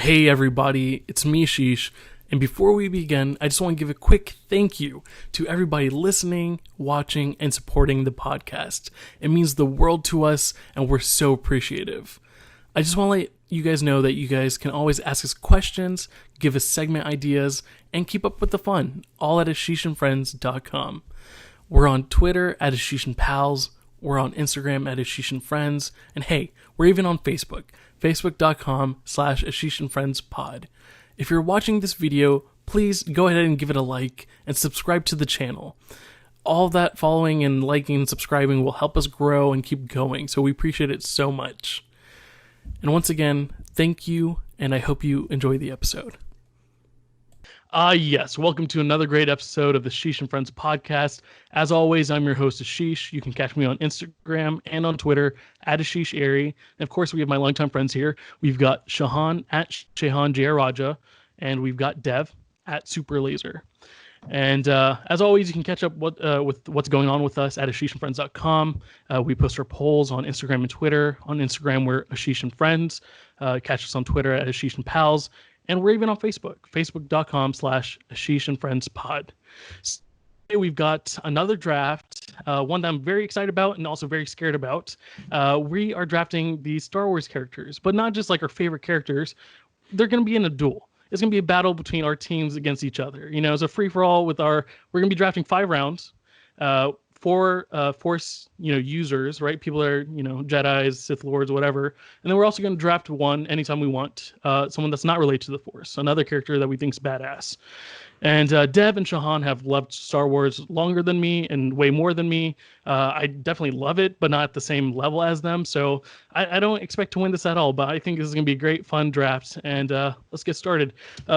Hey everybody, it's me Ashish, and before we begin, I just want to give a quick thank you to everybody listening, watching, and supporting the podcast. It means the world to us, and we're so appreciative. I just want to let you guys know that you guys can always ask us questions, give us segment ideas, and keep up with the fun, all at AshishandFriends.com. We're on Twitter at AshishandPals, we're on Instagram at AshishandFriends, and hey, we're even on Facebook, facebook.com/AshishandFriendsPod. If you're watching this video, please go ahead and give it a like and subscribe to the channel. All that following and liking and subscribing will help us grow and keep going, so we appreciate it so much. And once again, thank you, and I hope you enjoy the episode. Yes, welcome to another great episode of the Ashish and Friends podcast. As always, I'm your host, Ashish. You can catch me on Instagram and on Twitter at AshishAri. And of course, we have my longtime friends here. We've got Shahan at Shahan Jayaraja, and we've got Dev at SuperLaser. And as always, you can catch up with what's going on with us at AshishandFriends.com. We post our polls on Instagram and Twitter. On Instagram, we're Ashish and Friends. Catch us on Twitter at Ashish and Pals. And we're even on Facebook, facebook.com/AshishandFriendsPod. Today we've got another draft, one that I'm very excited about and also very scared about. We are drafting the Star Wars characters, but not just like our favorite characters. They're going to be in a duel. It's going to be a battle between our teams against each other. You know, it's a free-for-all with we're going to be drafting 5 rounds. For Force, users, right? People that are, Jedis, Sith Lords, whatever. And then we're also going to draft one anytime we want, someone that's not related to the Force, another character that we think's badass. And Dev and Shahan have loved Star Wars longer than me and way more than me. I definitely love it, but not at the same level as them. So I don't expect to win this at all, but I think this is going to be a great, fun draft. And let's get started.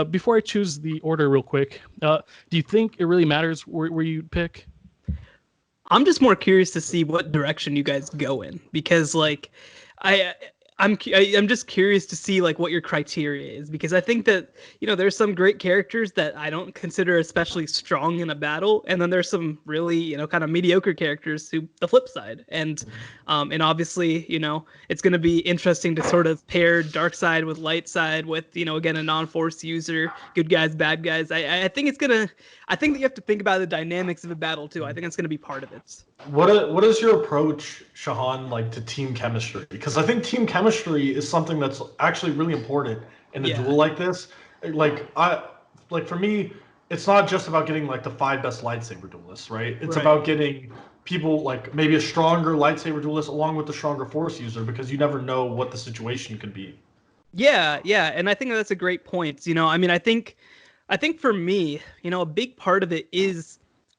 Before I choose the order real quick, do you think it really matters where you pick? I'm just more curious to see what direction you guys go in, because I'm just curious to see like what your criteria is, because I think that there's some great characters that I don't consider especially strong in a battle, and then there's some really kind of mediocre characters who the flip side, and obviously it's going to be interesting to sort of pair dark side with light side with again a non-force user, good guys, bad guys. I think I think that you have to think about the dynamics of a battle too. I think it's going to be part of it. What is your approach, Shahan, like to team chemistry? Because I think team chemistry is something that's actually really important in a duel like this. For me, it's not just about getting like the 5 best lightsaber duelists, right? It's about getting people like maybe a stronger lightsaber duelist along with the stronger force user, because you never know what the situation could be. Yeah, and I think that's a great point. I think for me, a big part of it is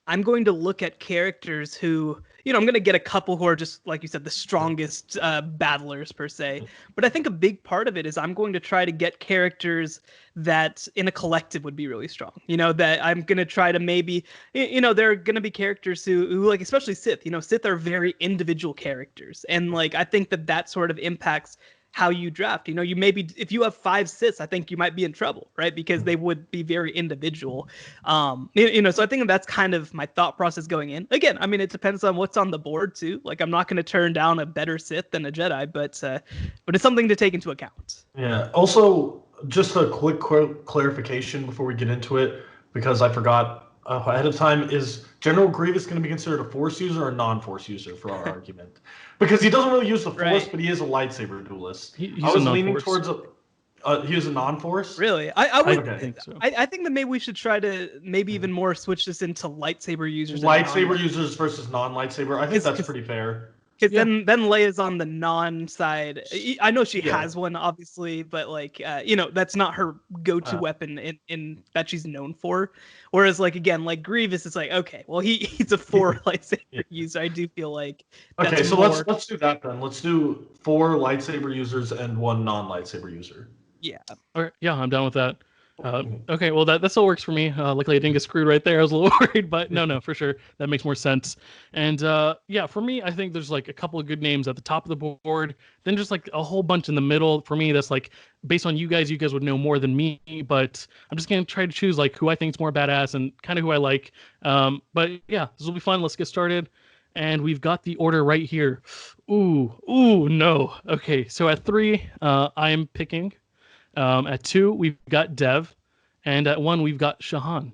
I'm going to look at characters who, I'm going to get a couple who are just, like you said, the strongest battlers per se. But I think a big part of it is I'm going to try to get characters that in a collective would be really strong. That I'm going to try to maybe, there are going to be characters who like, especially Sith, Sith are very individual characters. And like, I think that sort of impacts how you draft. You maybe if you have 5 Siths, I think you might be in trouble, right? Because they would be very individual. So I think that's kind of my thought process going in. Again, I mean, it depends on what's on the board too. Like, I'm not going to turn down a better Sith than a Jedi, but it's something to take into account. Yeah. Also, just a quick clarification before we get into it, because I forgot ahead of time, is General Grievous going to be considered a Force user or a non-Force user for our argument? Because he doesn't really use the Force, but he is a lightsaber duelist. I was leaning towards he was a non-Force. Really, I would think so. I think that maybe we should try to even more switch this into lightsaber users. Lightsaber users versus non-lightsaber. I think that's pretty fair. Because then Leia's on the non side. I know she has one, obviously, but like that's not her go-to weapon in that she's known for. Whereas like again, like Grievous is like, okay, well he's a 4 lightsaber user. I do feel like that's so let's do that then. Let's do 4 lightsaber users and 1 non-lightsaber user. Yeah. All right, yeah, I'm down with that. Okay, well that still works for me. Luckily I didn't get screwed right there. I was a little worried, but no, for sure that makes more sense. And for me, I think there's like a couple of good names at the top of the board, then just like a whole bunch in the middle. For me, that's like based on you guys would know more than me, but I'm just gonna try to choose like who I think is more badass and kind of who I like. But yeah, this will be fun. Let's get started. And we've got the order right here. Ooh, no. Okay, so at 3, I am picking At 2, we've got Dev. And at 1, we've got Shahan.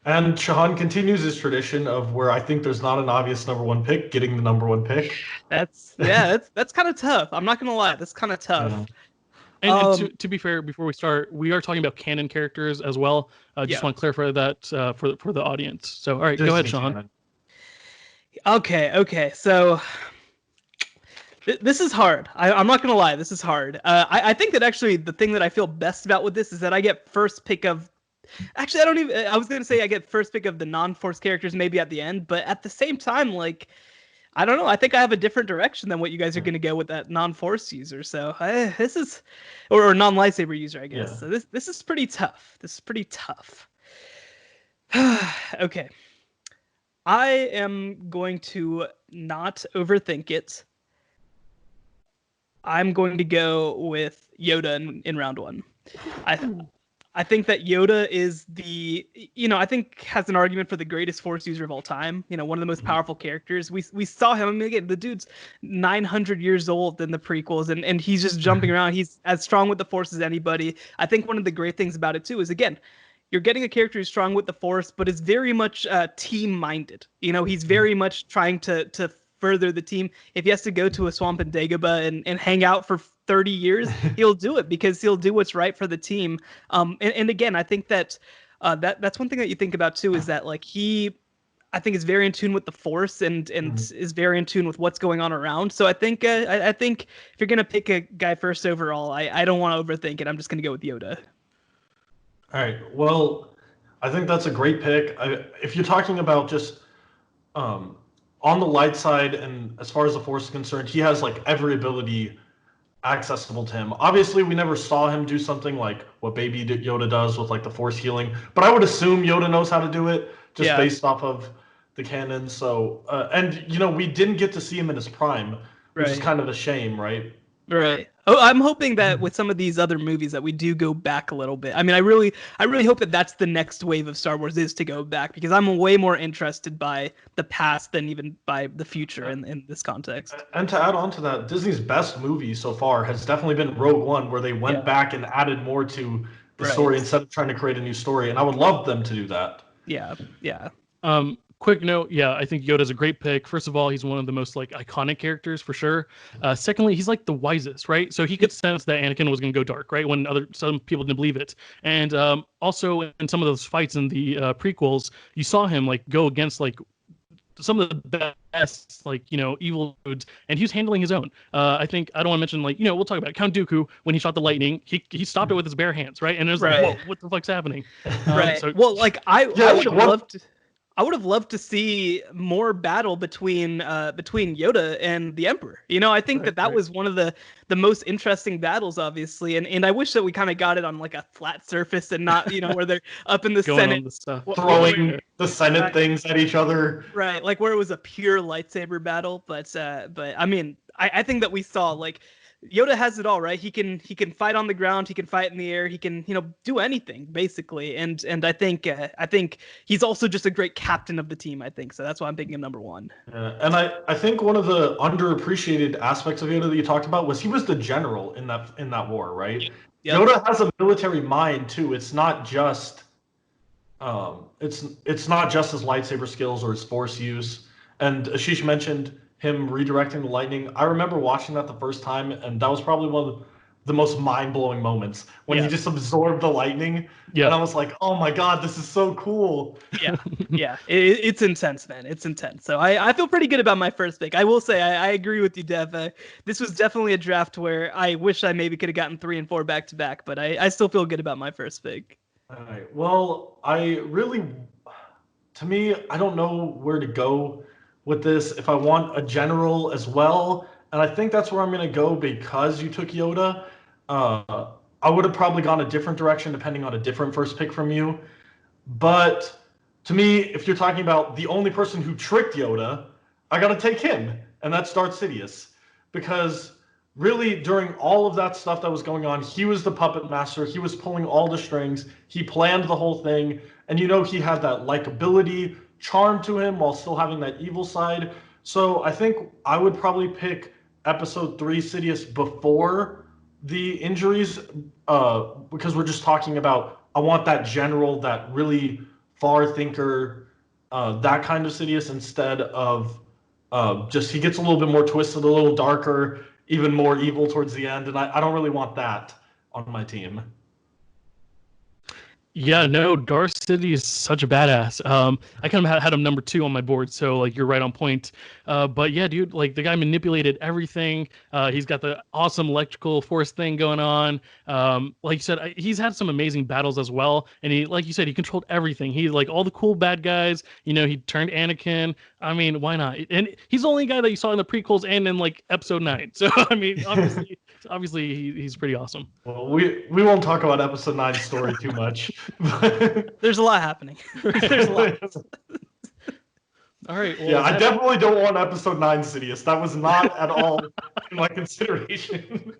And Shahan continues his tradition of where I think there's not an obvious number 1 pick, getting the number 1 pick. That's kind of tough. I'm not gonna lie, that's kind of tough. Yeah. And to be fair, before we start, we are talking about canon characters as well. Just want to clarify that for the audience. So, all right, go ahead, Shahan. Okay. So this is hard. I'm not gonna lie, this is hard. I think that actually the thing that I feel best about with this is that I get first pick of. Actually, I was gonna say I get first pick of the non-Force characters maybe at the end, but at the same time, like, I don't know. I think I have a different direction than what you guys are gonna go with that non-Force user. So this is, or non-lightsaber user, I guess. Yeah. So this is pretty tough. Okay. I am going to not overthink it. I'm going to go with Yoda in round 1. I think that Yoda is I think has an argument for the greatest Force user of all time. One of the most powerful characters. We saw him. I mean, again, the dude's 900 years old in the prequels, and he's just jumping around. He's as strong with the Force as anybody. I think one of the great things about it too is, again, you're getting a character who's strong with the Force, but is very much team-minded. He's very much trying to further the team. If he has to go to a swamp in Dagobah and hang out for 30 years, he'll do it because he'll do what's right for the team. And again, I think that that's one thing that you think about too, is that like I think is very in tune with the Force and is very in tune with what's going on around. So I think if you're gonna pick a guy first overall, I don't want to overthink it. I'm just gonna go with Yoda. All right. Well, I think that's a great pick. If you're talking about just on the light side, and as far as the Force is concerned, he has like every ability accessible to him. Obviously, we never saw him do something like what Baby Yoda does with like the Force healing, but I would assume Yoda knows how to do it just based off of the canon. So, and we didn't get to see him in his prime, which is kind of a shame, right? Right. Oh, I'm hoping that with some of these other movies that we do go back a little bit. I mean, I really hope that that's the next wave of Star Wars, is to go back, because I'm way more interested by the past than even by the future in this context. And to add on to that, Disney's best movie so far has definitely been Rogue One, where they went back and added more to the story instead of trying to create a new story. And I would love them to do that. Yeah. Quick note, I think Yoda's a great pick. First of all, he's one of the most like iconic characters for sure. Secondly, he's like the wisest, right? So he could sense that Anakin was going to go dark, right? When some people didn't believe it. And also in some of those fights in the prequels, you saw him like go against like some of the best evil dudes, and he was handling his own. I think I don't want to mention we'll talk about Count Dooku when he shot the lightning. He stopped it with his bare hands, right? And it was like, whoa, what the fuck's happening? Right. So, well, like I would have loved to. I would have loved to see more battle between Yoda and the Emperor. I think that was one of the most interesting battles, obviously, and I wish that we kind of got it on like a flat surface and not where they're up in the Senate throwing the Senate things at each other. Right, like where it was a pure lightsaber battle. But I mean, I think that we saw like Yoda has it all, right? He can fight on the ground, he can fight in the air, he can do anything basically, and I think he's also just a great captain of the team. I think so. That's why I'm picking him number 1. And I think one of the underappreciated aspects of Yoda that you talked about was he was the general in that war, right? Yep. Yoda has a military mind too. It's not just it's not just his lightsaber skills or his Force use. And Ashish mentioned him redirecting the lightning. I remember watching that the first time, and that was probably one of the most mind-blowing moments when he just absorbed the lightning. Yeah. And I was like, oh my God, this is so cool. Yeah. It's intense, man. It's intense. So I feel pretty good about my first pick. I will say, I agree with you, Dev. This was definitely a draft where I wish I maybe could have gotten 3 and 4 back-to-back, but I still feel good about my first pick. All right. Well, to me, I don't know where to go with this, if I want a general as well, and I think that's where I'm going to go because you took Yoda. I would have probably gone a different direction depending on a different first pick from you. But to me, if you're talking about the only person who tricked Yoda, I got to take him, and that's Darth Sidious. Because really, during all of that stuff that was going on, he was the puppet master. He was pulling all the strings. He planned the whole thing. And he had that likability, charm to him while still having that evil side. So I think I would probably pick episode 3 Sidious before the injuries, because we're just talking about, I want that general, that really far thinker, that kind of Sidious instead of just he gets a little bit more twisted, a little darker, even more evil towards the end, and I don't really want that on my team. Yeah, no, Darth City is such a badass. I kind of had him number 2 on my board, so like you're right on point. But yeah, dude, like the guy manipulated everything. He's got the awesome electrical force thing going on. Like you said, he's had some amazing battles as well, and he, like you said, he controlled everything. He like all the cool bad guys. You know, he turned Anakin. I mean, why not? And he's the only guy that you saw in the prequels and in like Episode 9. So I mean, obviously he's pretty awesome. Well, we won't talk about Episode 9 story too much. There's a lot happening. There's a lot. All right. Well, yeah, I definitely don't want Episode 9 Sidious. That was not at all in my consideration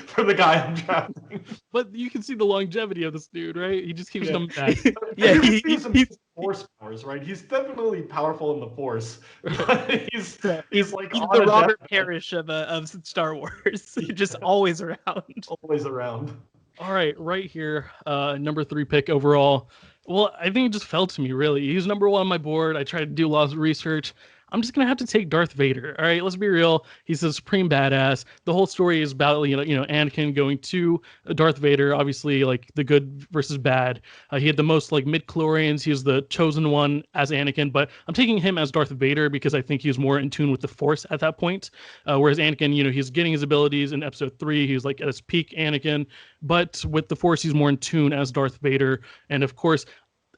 for the guy I'm drafting. But you can see the longevity of this dude, right? He just keeps coming back. Yeah, he's force powers, right? He's definitely powerful in the force. He's like he's the Robert Parrish of Star Wars. Just always around. Always around. All right here, number 3 pick overall. Well, I think it just fell to me, really. He was number 1 on my board. I tried to do a lot of research. I'm just gonna have to take Darth Vader. All right, let's be real. He's a supreme badass. The whole story is about you know Anakin going to Darth Vader. Obviously, like the good versus bad. He had the most like mid-chlorians. He was the chosen one as Anakin, but I'm taking him as Darth Vader because I think he was more in tune with the Force at that point. Whereas Anakin, you know, he's getting his abilities in Episode 3. He was like at his peak Anakin, but with the Force, he's more in tune as Darth Vader. And of course,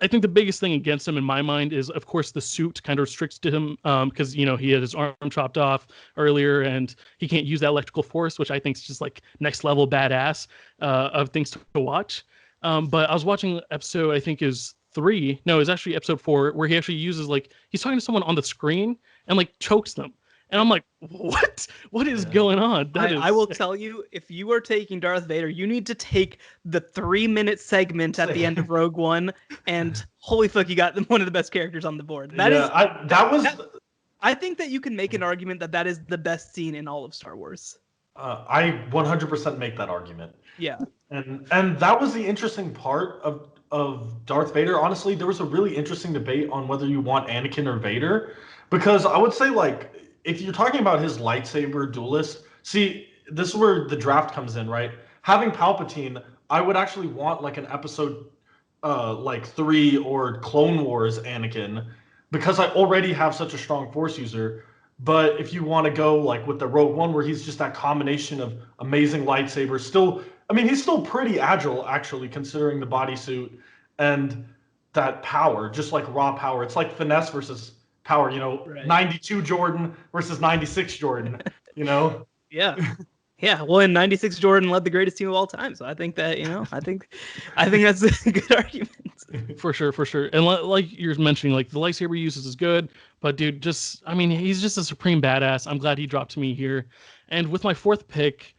I think the biggest thing against him in my mind is, of course, the suit kind of restricts to him because, you know, he had his arm chopped off earlier and he can't use that electrical force, which I think is just like next level badass of things to watch. But I was watching episode, I think is 3. No, it's actually Episode 4, where he actually uses like, he's talking to someone on the screen and like chokes them. And I'm like, what? What is going on? I will tell you, if you are taking Darth Vader, you need to take the 3-minute segment at the end of Rogue One, and holy fuck, you got one of the best characters on the board. I think that you can make an argument that is the best scene in all of Star Wars. I 100% make that argument. Yeah. And that was the interesting part of Darth Vader. Honestly, there was a really interesting debate on whether you want Anakin or Vader, because I would say like, if you're talking about his lightsaber duelist, see, this is where the draft comes in, right? Having Palpatine, I would actually want like an Episode like 3 or Clone Wars Anakin, because I already have such a strong Force user. But if you want to go like with the Rogue One, where he's just that combination of amazing lightsaber, still, I mean, he's still pretty agile, actually, considering the bodysuit and that power, just like raw power. It's like finesse versus power, you know, right. 92 Jordan versus 96 Jordan, you know? Yeah. Yeah. Well, in 96 Jordan led the greatest team of all time. So I think that, you know, I think that's a good argument. For sure. And like you're mentioning, like the lightsaber uses is good, but dude, he's just a supreme badass. I'm glad he dropped to me here. And with my 4th pick,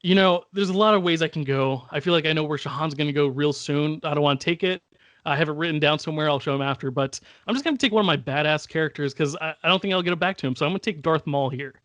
you know, there's a lot of ways I can go. I feel like I know where Shahan's going to go real soon. I don't want to take it. I have it written down somewhere. I'll show him after, but I'm just going to take one of my badass characters because I don't think I'll get it back to him. So I'm going to take Darth Maul here.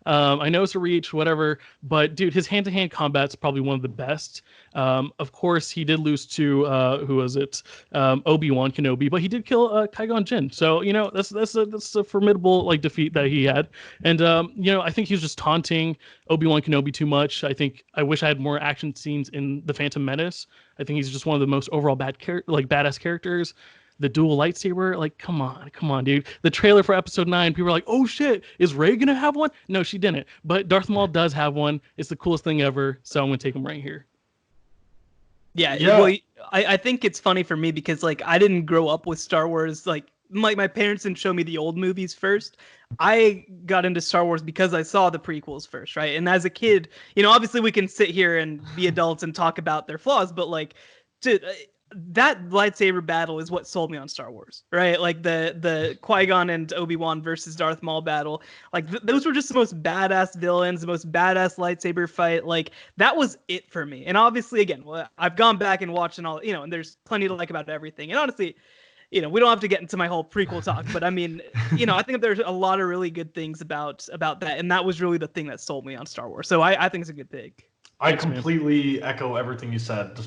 I know it's a reach, whatever, but dude, his hand-to-hand combat's probably one of the best. Of course, he did lose to who was it? Obi-Wan Kenobi, but he did kill Qui-Gon Jinn. So you know that's a formidable like defeat that he had. And you know, I think he was just taunting Obi-Wan Kenobi too much. I wish I had more action scenes in the Phantom Menace. I think he's just one of the most overall badass characters. The dual lightsaber, like, come on, dude. The trailer for Episode 9, people are like, oh shit, is Rey gonna have one? No, she didn't. But Darth Maul does have one. It's the coolest thing ever. So I'm gonna take him right here. Yeah. Well, I think it's funny for me because like I didn't grow up with Star Wars. Like my parents didn't show me the old movies first. I got into Star Wars because I saw the prequels first, right? And as a kid, you know, obviously we can sit here and be adults and talk about their flaws, but like that lightsaber battle is what sold me on Star Wars, right? Like the Qui-Gon and Obi-Wan versus Darth Maul battle. Like those were just the most badass villains, the most badass lightsaber fight. Like that was it for me. And obviously, again, I've gone back and watched and all, you know, and there's plenty to like about everything. And honestly, you know, we don't have to get into my whole prequel talk, but I mean, you know, I think there's a lot of really good things about that. And that was really the thing that sold me on Star Wars. So I think it's a good pick. I Thanks, man. completely echo everything you said.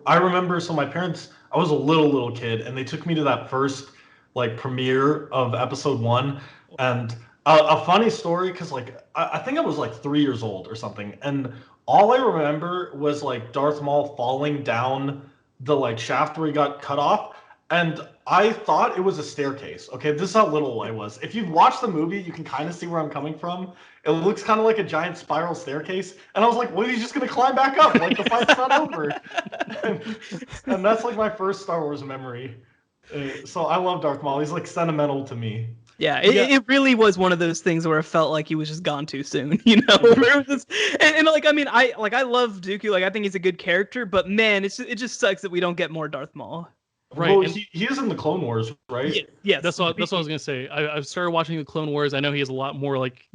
I remember, so my parents, I was a little kid, and they took me to that first like premiere of episode one. And a funny story, because like I think I was like 3 years old or something, and all I remember was like Darth Maul falling down the like shaft where he got cut off, and I thought it was a staircase. Okay, this is how little I was. If you've watched the movie, you can kind of see where I'm coming from. It looks kind of like a giant spiral staircase, and I was like, "Well, he's just gonna climb back up. Like the fight's not over." And that's like my first Star Wars memory. So I love Darth Maul. He's like sentimental to me. Yeah, it really was one of those things where it felt like he was just gone too soon, you know. Where it was just, and like I mean, I love Dooku. Like I think he's a good character, but man, it just sucks that we don't get more Darth Maul. Right. Well, And he is in the Clone Wars, right? Yes. that's what I was gonna say. I've started watching the Clone Wars. I know he has a lot more like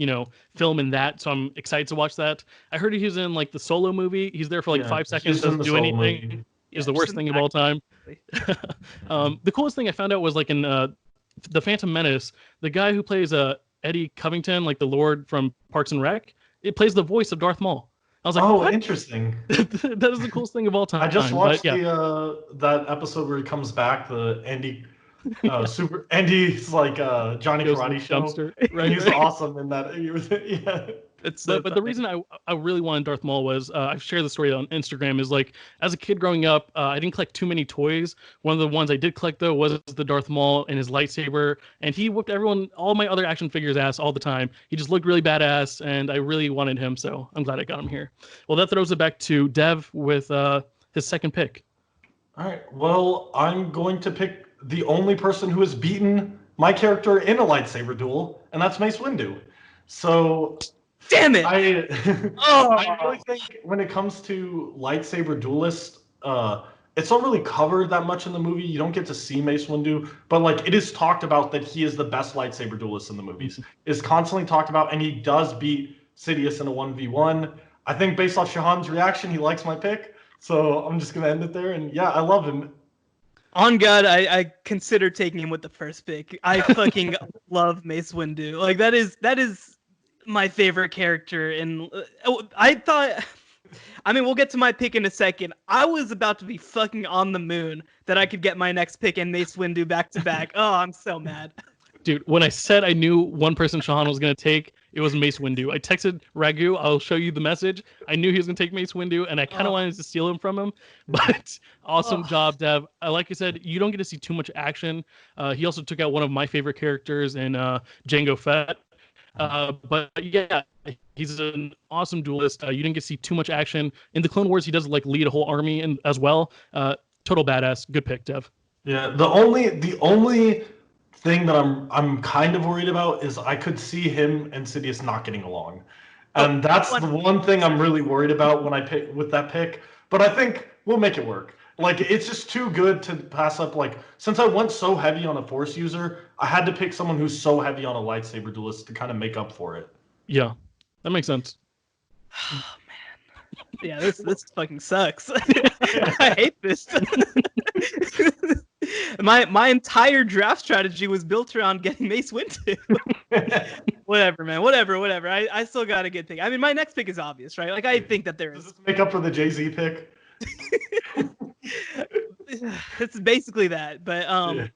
film in that, so I'm excited to watch that. I heard he was in like the Solo movie. He's there for like Yeah, 5 seconds, he's in doesn't the do Solo anything. movie. Is the worst thing of all time. The coolest thing I found out was like in the Phantom Menace, the guy who plays Eddie Covington, like the Lord from Parks and Rec, it plays the voice of Darth Maul. I was like, "Oh, what? interesting." That is the coolest thing of all time. I just watched yeah. that episode where he comes back, the Andy's like Johnny Goes Karate to the show. dumpster. Right, he's awesome in that. Yeah. It's so But the reason I really wanted Darth Maul was I've shared the story on Instagram is like as a kid growing up I didn't collect too many toys. One of the ones I did collect though was the Darth Maul and his lightsaber, and he whooped all my other action figures ass all the time. He just looked really badass, and I really wanted him, so I'm glad I got him here. Well, that throws it back to Dev with his second pick. All right. Well, I'm going to pick the only person who has beaten my character in a lightsaber duel, and that's Mace Windu. So damn it! I really think when it comes to lightsaber duelists, it's not really covered that much in the movie. You don't get to see Mace Windu, but like it is talked about that he is the best lightsaber duelist in the movies. Is constantly talked about, and he does beat Sidious in a 1v1. I think based off Shahan's reaction, he likes my pick. So I'm just gonna end it there, and yeah, I love him. On God, I consider taking him with the first pick. I fucking love Mace Windu. Like that is my favorite character. And I thought, I mean, we'll get to my pick in a second. I was about to be fucking on the moon that I could get my next pick and Mace Windu back to back. Oh, I'm so mad. Dude, when I said I knew one person Shahan was going to take, it was Mace Windu. I texted Ragu, I'll show you the message. I knew he was going to take Mace Windu, and I kind of wanted to steal him from him. But awesome job, Dev. Like I said, you don't get to see too much action. He also took out one of my favorite characters in Jango Fett. But yeah, he's an awesome duelist. You didn't get to see too much action. In the Clone Wars, he does like lead a whole army as well. Total badass. Good pick, Dev. Yeah, the only thing that I'm kind of worried about is I could see him and Sidious not getting along, and that's the one thing I'm really worried about when I pick with that pick. But I think we'll make it work. Like it's just too good to pass up. Like since I went so heavy on a Force user, I had to pick someone who's so heavy on a lightsaber duelist to kind of make up for it. Yeah, that makes sense. Oh man, yeah, this fucking sucks. I hate this. My entire draft strategy was built around getting Mace Windu. Whatever, man. Whatever. I still got a good pick. I mean, my next pick is obvious, right? Like, I think that there is. Does this make up for the Jay-Z pick? It's basically that, but Yeah.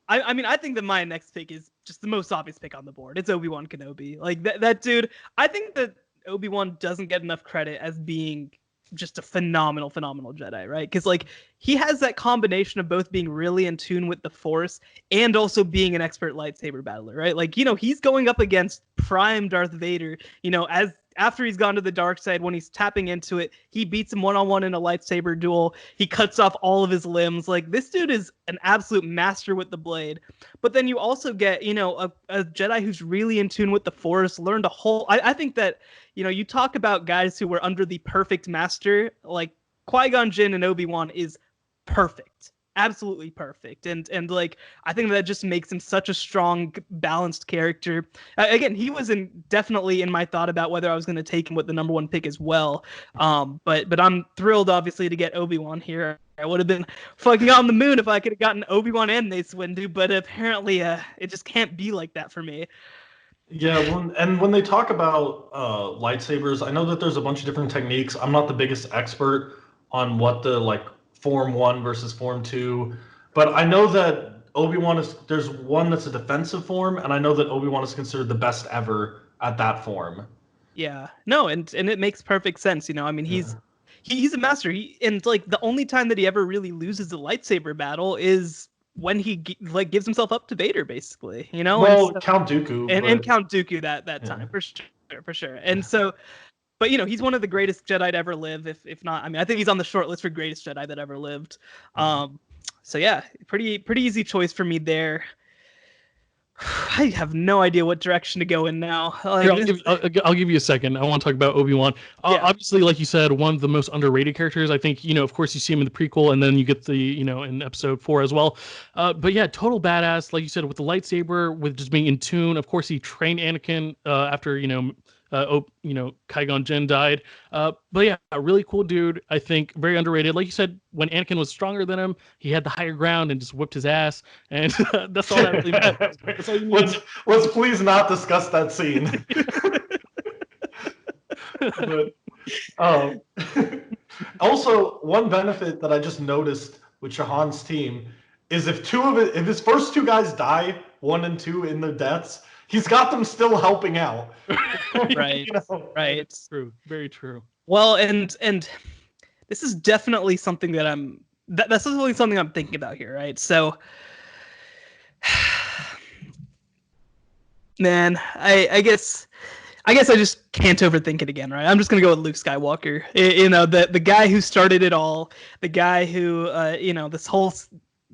I mean, I think that my next pick is just the most obvious pick on the board. It's Obi-Wan Kenobi. Like that dude. I think that Obi-Wan doesn't get enough credit as being just a phenomenal Jedi, right? Because like he has that combination of both being really in tune with the Force and also being an expert lightsaber battler, right? Like, you know, he's going up against prime Darth Vader, you know, as after he's gone to the dark side, when he's tapping into it, he beats him one-on-one in a lightsaber duel. He cuts off all of his limbs. Like, this dude is an absolute master with the blade. But then you also get, you know, a Jedi who's really in tune with the Force, learned a whole... I think that, you know, you talk about guys who were under the perfect master, like, Qui-Gon Jinn and Obi-Wan is perfect. Absolutely perfect. And like, I think that just makes him such a strong, balanced character. Again, he was definitely in my thought about whether I was going to take him with the number one pick as well. But I'm thrilled, obviously, to get Obi-Wan here. I would have been fucking on the moon if I could have gotten Obi-Wan and Mace Windu, but apparently it just can't be like that for me. Yeah, when they talk about lightsabers, I know that there's a bunch of different techniques. I'm not the biggest expert on what the like Form 1 versus Form 2, but I know that Obi-Wan is there's one that's a defensive form, and I know that Obi-Wan is considered the best ever at that form. Yeah. No, and it makes perfect sense. I mean, Yeah. he's a master. And like the only time that he ever really loses a lightsaber battle is when he like gives himself up to Vader, basically. And Well, so, Count Dooku, and but Count Dooku that yeah. time for sure. And so, but he's one of the greatest Jedi to ever live. If not, I mean, I think he's on the short list for greatest Jedi that ever lived. So yeah, pretty easy choice for me there. I have no idea what direction to go in now. Here, Like, I'll give you a second. I want to talk about Obi-Wan. yeah, Obviously, like you said, one of the most underrated characters. I think, of course, you see him in the prequel, and then you get the, in episode 4 as well. But yeah, total badass, like you said, with the lightsaber, with just being in tune. Of course, he trained Anakin after, Qui-Gon Jinn died. But yeah, a really cool dude. I think very underrated. Like you said, when Anakin was stronger than him, he had the higher ground and just whipped his ass, and that's all that really matters. That's all you need. Let's please not discuss that scene. But um, also, one benefit that I just noticed with Shahan's team is if his first two guys die, 1 and 2 in their deaths, he's got them still helping out. Right, right. True, very true. Well, and this is definitely something that that's definitely something I'm thinking about here, right? So, man, I guess I just can't overthink it again, right? I'm just gonna go with Luke Skywalker. The guy who started it all, the guy who this whole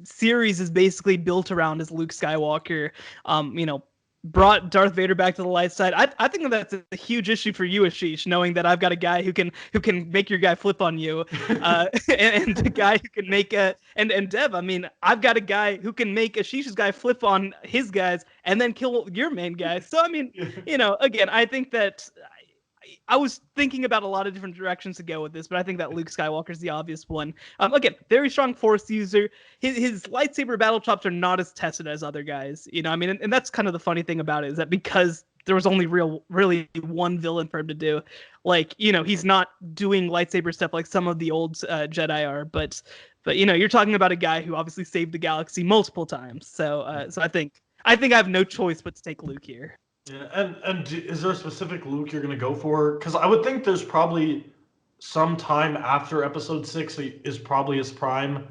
series is basically built around is Luke Skywalker. Brought Darth Vader back to the light side. I think that's a huge issue for you, Ashish, knowing that I've got a guy who can make your guy flip on you, and a guy who can make and Dev. I mean, I've got a guy who can make Ashish's guy flip on his guys and then kill your main guy. So I mean, again, I think that I was thinking about a lot of different directions to go with this, but I think that Luke Skywalker is the obvious one. Again, very strong Force user. His lightsaber battle chops are not as tested as other guys. I mean, and that's kind of the funny thing about it is that because there was only really one villain for him to do, like he's not doing lightsaber stuff like some of the old Jedi are, but you're talking about a guy who obviously saved the galaxy multiple times. So I think I have no choice but to take Luke here. Yeah, and is there a specific Luke you're gonna go for? Because I would think there's probably some time after Episode 6 is probably his prime,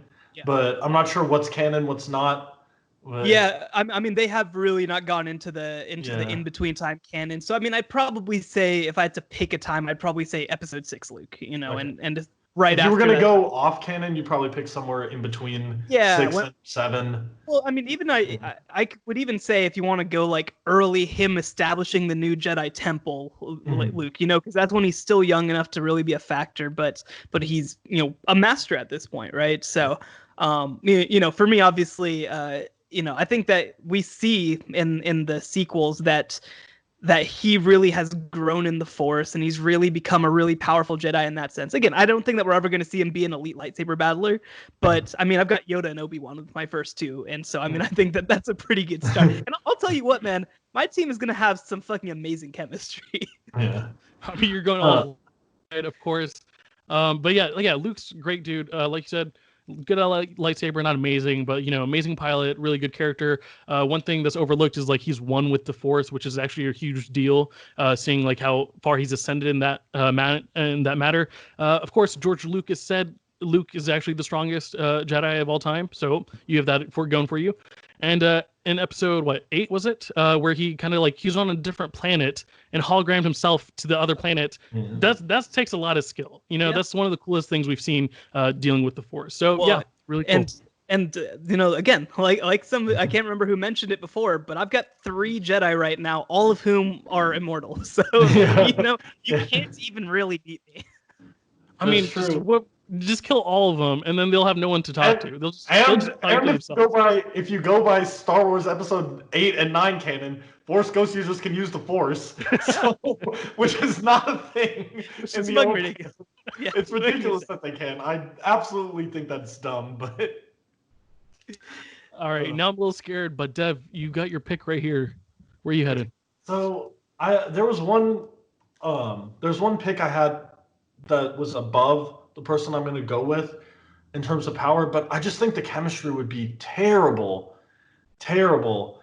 but I'm not sure what's canon, what's not. But... Yeah, I mean they have really not gone into the in between time canon. So I mean I'd probably say if I had to pick a time, I'd probably say Episode 6 Luke. Okay. And right if after you were gonna that, go off canon, you'd probably pick somewhere in between 6 and 7. Well, I mean, even I would even say if you want to go like early, him establishing the new Jedi Temple, Luke, because that's when he's still young enough to really be a factor, but he's a master at this point, right? So, for me, obviously, I think that we see in the sequels that he really has grown in the Force and he's really become a really powerful Jedi in that sense. Again, I don't think that we're ever going to see him be an elite lightsaber battler, but I mean, I've got Yoda and Obi-Wan with my first two. And so, I mean, I think that that's a pretty good start. And I'll tell you what, man, my team is going to have some fucking amazing chemistry. Yeah. I mean, you're going all right, of course. But yeah, Luke's a great dude. Like you said, good at lightsaber, not amazing, but amazing pilot, really good character. One thing that's overlooked is like he's one with the Force, which is actually a huge deal. Seeing like how far he's ascended in that matter. Of course, George Lucas said Luke is actually the strongest Jedi of all time, so you have that going for you. And in episode 8 was it, where he kind of like he's on a different planet and hologrammed himself to the other planet. That takes a lot of skill. That's one of the coolest things we've seen dealing with the Force. So yeah, really cool. And again, like some, I can't remember who mentioned it before, but I've got 3 Jedi right now, all of whom are immortal. So you can't even really beat me. I mean, just kill all of them, and then they'll have no one to talk to. They'll just talk to themselves. If you go by Star Wars Episode 8 and 9 canon, Force Ghost users can use the Force, which is not a thing. Which is ridiculous. Yeah, it's ridiculous that they can. I absolutely think that's dumb, but... All right, now I'm a little scared, but Dev, you got your pick right here. Where are you headed? So there's one pick I had that was above the person I'm going to go with in terms of power, but I just think the chemistry would be terrible, terrible.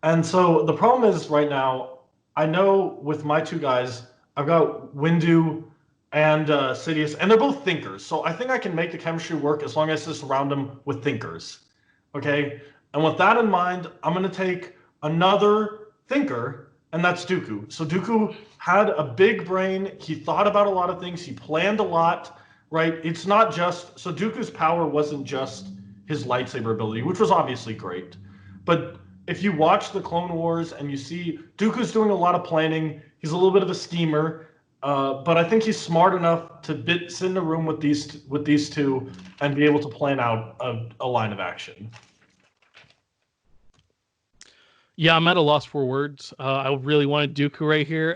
And so the problem is right now, I know with my two guys, I've got Windu and Sidious, and they're both thinkers. So I think I can make the chemistry work as long as I surround them with thinkers. Okay? And with that in mind, I'm going to take another thinker, and that's Dooku. So Dooku had a big brain. He thought about a lot of things. He planned a lot, right? It's not just, so Dooku's power wasn't just his lightsaber ability, which was obviously great. But if you watch the Clone Wars and you see Dooku's doing a lot of planning, he's a little bit of a schemer, but I think he's smart enough to sit in a room with these two and be able to plan out a line of action. Yeah, I'm at a loss for words. I really wanted Dooku right here,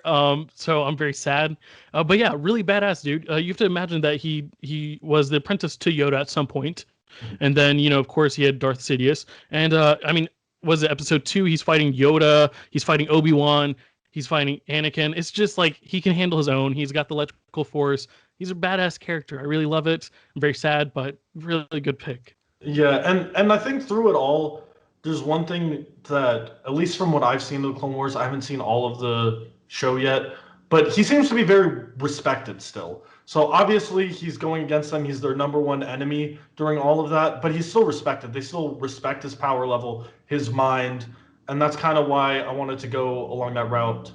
so I'm very sad. But yeah, really badass dude. You have to imagine that he was the apprentice to Yoda at some point, and then of course he had Darth Sidious, and I mean, was it episode 2? He's fighting Yoda, he's fighting Obi-Wan, he's fighting Anakin. It's just like he can handle his own. He's got the electrical force. He's a badass character. I really love it. I'm very sad, but really good pick. Yeah, and I think through it all, there's one thing that, at least from what I've seen of the Clone Wars, I haven't seen all of the show yet, but he seems to be very respected still. So obviously he's going against them. He's their number one enemy during all of that, but he's still respected. They still respect his power level, his mind, and that's kind of why I wanted to go along that route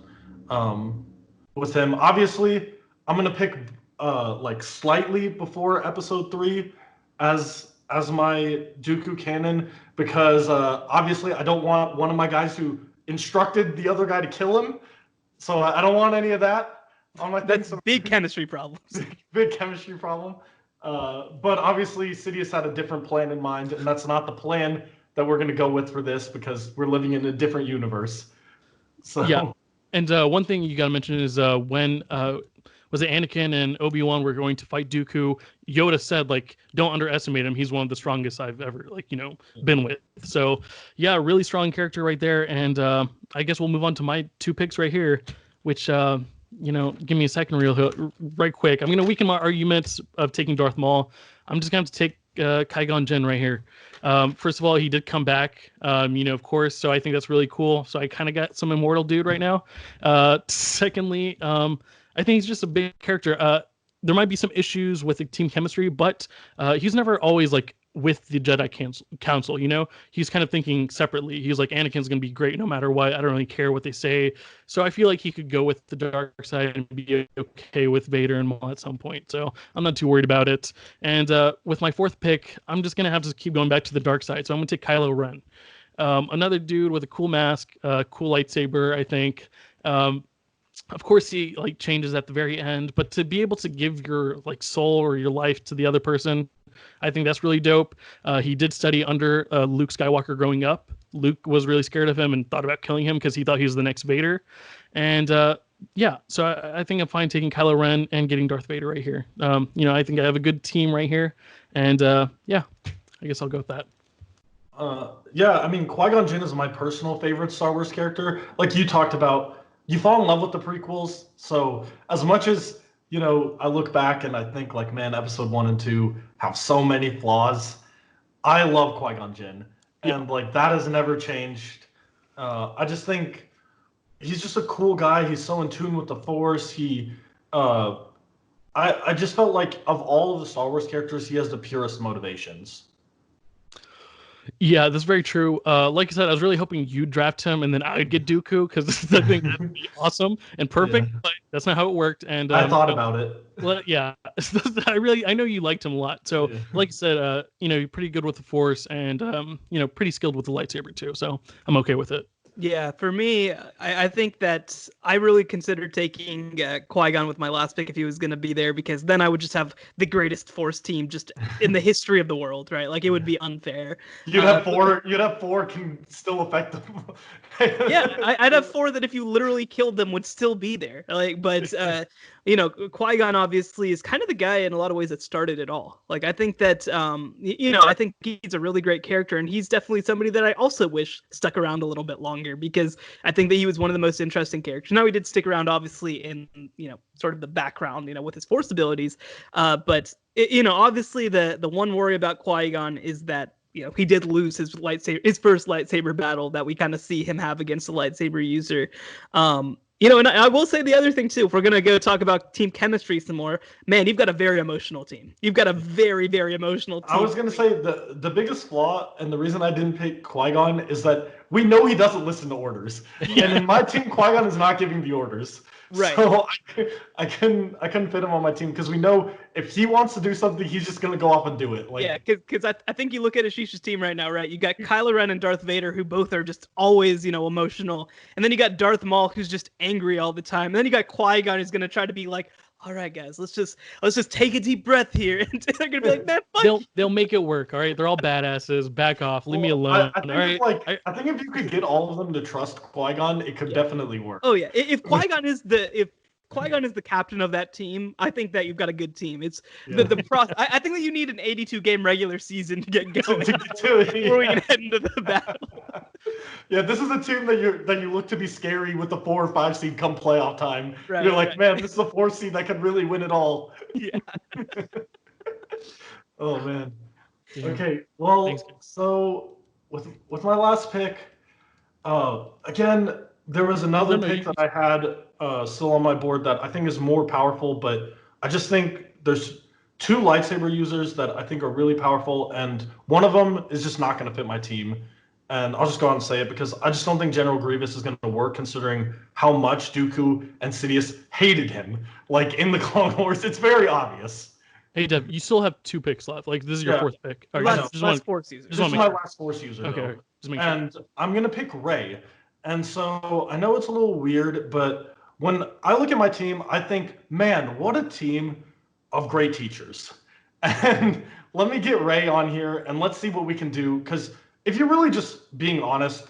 with him. Obviously, I'm gonna pick like slightly before Episode 3 as my Dooku canon, because obviously I don't want one of my guys who instructed the other guy to kill him. So I don't want any of that on my thing. That's big chemistry problems. Big chemistry problem. But obviously Sidious had a different plan in mind, and that's not the plan that we're going to go with for this, because we're living in a different universe. So yeah. And one thing you got to mention is when was it Anakin and Obi-Wan were going to fight Dooku, Yoda said, like, don't underestimate him. He's one of the strongest I've ever, been with. So, yeah, really strong character right there. And I guess we'll move on to my 2 picks right here, which, give me a second right quick. I'm going to weaken my arguments of taking Darth Maul. I'm just going to take Qui-Gon Jinn right here. First of all, he did come back, of course, so I think that's really cool. So I kind of got some immortal dude right now. Secondly, I think he's just a big character. There might be some issues with the team chemistry, but he's never always with the Jedi Council. He's kind of thinking separately. He's like, Anakin's gonna be great no matter what. I don't really care what they say. So I feel like he could go with the dark side and be okay with Vader and Maul at some point. So I'm not too worried about it. And with my 4th pick, I'm just gonna have to keep going back to the dark side. So I'm gonna take Kylo Ren, another dude with a cool mask, cool lightsaber, I think. Of course he changes at the very end, but to be able to give your soul or your life to the other person, I think that's really dope. He did study under Luke Skywalker growing up. Luke was really scared of him and thought about killing him because he thought he was the next Vader. And so I think I'm fine taking Kylo Ren and getting Darth Vader right here. I think I have a good team right here. And I guess I'll go with that. I mean, Qui-Gon Jinn is my personal favorite Star Wars character. Like you talked about, you fall in love with the prequels. So as much as, I look back and I think man, episode 1 and 2 have so many flaws. I love Qui-Gon Jinn. And that has never changed. I just think he's just a cool guy. He's so in tune with the Force. I just felt like of all of the Star Wars characters, he has the purest motivations. Yeah, that's very true. Like I said, I was really hoping you'd draft him and then I'd get Dooku, because I think that'd be awesome and perfect. Yeah. But that's not how it worked. And I thought about it. Well, yeah, I know you liked him a lot. So, like I said, you're pretty good with the Force and pretty skilled with the lightsaber too. So I'm okay with it. Yeah, for me, I think that I really considered taking Qui-Gon with my last pick if he was going to be there, because then I would just have the greatest Force team just in the history of the world, right? It would be unfair. You'd have four can still affect them. Yeah, I'd have 4 that if you literally killed them would still be there. Qui-Gon obviously is kind of the guy in a lot of ways that started it all. I think that, I think he's a really great character, and he's definitely somebody that I also wish stuck around a little bit longer. longer, because I think that he was one of the most interesting characters. Now, he did stick around, obviously, in, sort of the background, with his Force abilities. But, obviously the one worry about Qui-Gon is that, he did lose his first lightsaber battle that we kind of see him have against a lightsaber user. And I will say the other thing too, if we're going to go talk about team chemistry some more, man, you've got a very emotional team. You've got a very, very emotional team. I was going to say the biggest flaw, and the reason I didn't pick Qui-Gon, is that we know he doesn't listen to orders. Yeah. And in my team, Qui-Gon is not giving the orders. Right. So I couldn't fit him on my team, because we know if he wants to do something, he's just going to go off and do it. Yeah, because I think you look at Ashish's team right now, right? You got Kylo Ren and Darth Vader, who both are just always, emotional. And then you got Darth Maul, who's just angry all the time. And then you got Qui-Gon, who's going to try to be like, all right, guys, let's just take a deep breath here. And they're going to be like, man, fuck. They'll make it work, all right? They're all badasses. Back off. Leave me alone. I think if you could get all of them to trust Qui-Gon, it could definitely work. Oh, yeah. If Qui-Gon is the captain of that team, I think that you've got a good team. It's the process. I think that you need an 82 game regular season to get going before we can head into the battle. Yeah, this is a team that you look to be scary with the 4 or 5 seed come playoff time. Right, You're like, man, this is a 4 seed that could really win it all. Yeah. Oh man. Yeah. Okay. Well, thanks. So with my last pick, again, there was another pick that I had still on my board that I think is more powerful, but I just think there's 2 lightsaber users that I think are really powerful, and one of them is just not going to fit my team. And I'll just go out and say it, because I just don't think General Grievous is going to work, considering how much Dooku and Sidious hated him. Like in the Clone Wars, it's very obvious. Hey, Dev, you still have 2 picks left. Like, this is your 4th pick. Right, last Force user. This is my last Force user. Okay. And I'm going to pick Rey. And so I know it's a little weird, but when I look at my team, I think, man, what a team of great teachers. And let me get Rey on here and let's see what we can do. Because if you're really just being honest,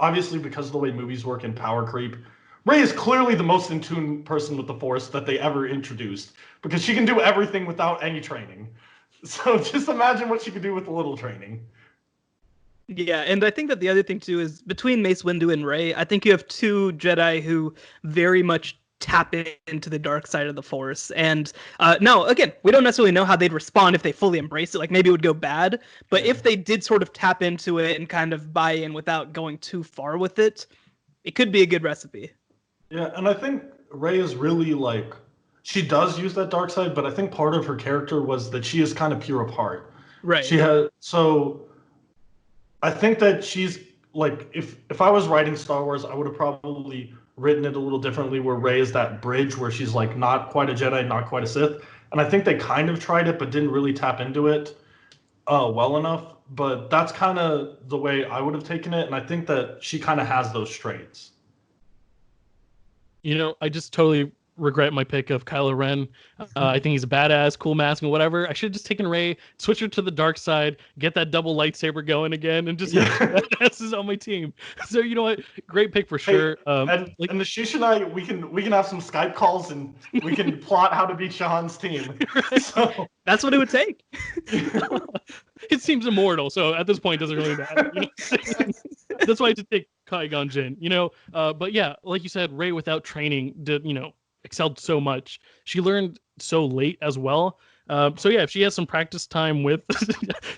obviously because of the way movies work in power creep, Rey is clearly the most in tune person with the Force that they ever introduced, because she can do everything without any training. So just imagine what she could do with a little training. Yeah, and I think that the other thing too is between Mace Windu and Rey, I think you have 2 Jedi who very much tap into the dark side of the Force. And now, again, we don't necessarily know how they'd respond if they fully embrace it. Like, maybe it would go bad. But if they did sort of tap into it and kind of buy in without going too far with it, it could be a good recipe. Yeah, and I think Rey is really, like, she does use that dark side, but I think part of her character was that she is kind of pure of heart. Right. So I think that she's, like, if I was writing Star Wars, I would have probably written it a little differently, where Rey is that bridge where she's like not quite a Jedi, not quite a Sith. And I think they kind of tried it, but didn't really tap into it well enough. But that's kind of the way I would have taken it. And I think that she kind of has those traits. I just totally regret my pick of Kylo Ren. I think he's a badass, cool mask and whatever. I should have just taken Rey, switch her to the dark side, get that double lightsaber going again, and just badasses on my team. So you know what? Great pick for sure. And Ashish and I, we can have some Skype calls and we can plot how to beat Shahan's team. Right. So that's what it would take. It seems immortal, so at this point, it doesn't really matter. That's why I had to take Qui-Gon Jinn. But yeah, like you said, Rey without training did excelled so much. She learned so late as well. So yeah, if she has some practice time with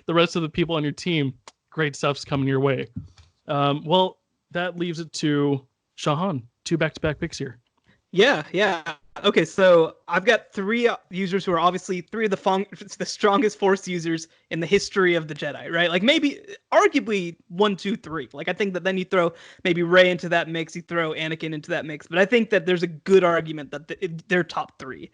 the rest of the people on your team, great stuff's coming your way. Well, that leaves it to Shahan. 2 back-to-back picks here. Yeah. Okay, so I've got 3 users who are obviously 3 of the strongest Force users in the history of the Jedi, right? Like, maybe, arguably 1, 2, 3. Like, I think that then you throw maybe Rey into that mix, you throw Anakin into that mix. But I think that there's a good argument that they're top 3.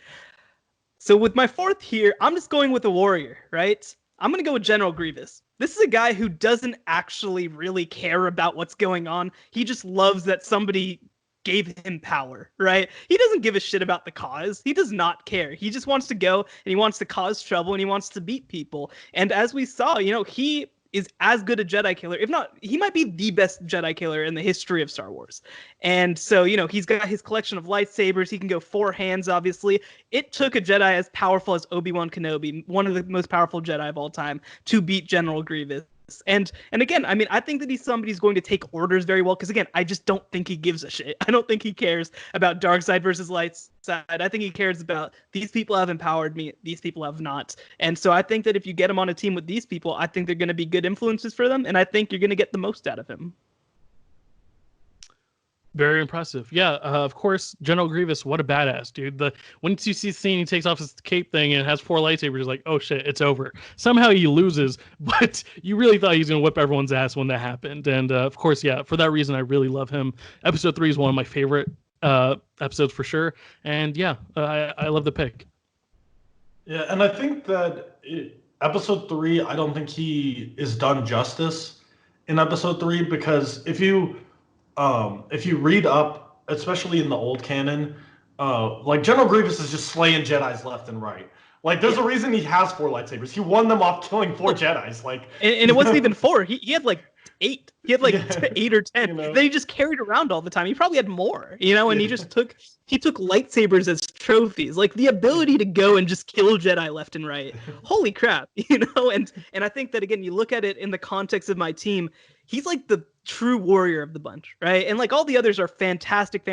So with my 4th here, I'm just going with a warrior, right? I'm going to go with General Grievous. This is a guy who doesn't actually really care about what's going on. He just loves that somebody gave him power, right? He doesn't give a shit about the cause. He does not care. He just wants to go and he wants to cause trouble and he wants to beat people. And as we saw, he is as good a Jedi killer, if not, he might be the best Jedi killer in the history of Star Wars. And so, he's got his collection of lightsabers. He can go 4 hands, obviously. It took a Jedi as powerful as Obi-Wan Kenobi, one of the most powerful Jedi of all time, to beat General Grievous. And again, I mean, I think that he's somebody who's going to take orders very well, because again, I just don't think he gives a shit. I don't think he cares about dark side versus light side. I think he cares about these people have empowered me, these people have not. And so I think that if you get him on a team with these people, I think they're going to be good influences for them, and I think you're going to get the most out of him. Very impressive. Yeah, of course, General Grievous, what a badass, dude. Once you see the scene, he takes off his cape thing and it has 4 lightsabers, like, oh shit, it's over. Somehow he loses, but you really thought he was going to whip everyone's ass when that happened. And of course, yeah, for that reason, I really love him. Episode 3 is one of my favorite episodes for sure. And yeah, I love the pick. Yeah, and I think that episode 3, I don't think he is done justice in episode 3, because if you read up, especially in the old canon, like General Grievous is just slaying Jedis left and right. Like, there's a reason he has 4 lightsabers. He won them off killing 4 Jedis. Like, and it wasn't even 4. He had like 8. He had like 8 or 10 that he just carried around all the time. He probably had more, and he just took lightsabers as trophies. Like, the ability to go and just kill Jedi left and right. Holy crap, and I think that, again, you look at it in the context of my team, he's like the true warrior of the bunch, right? And like all the others are fantastic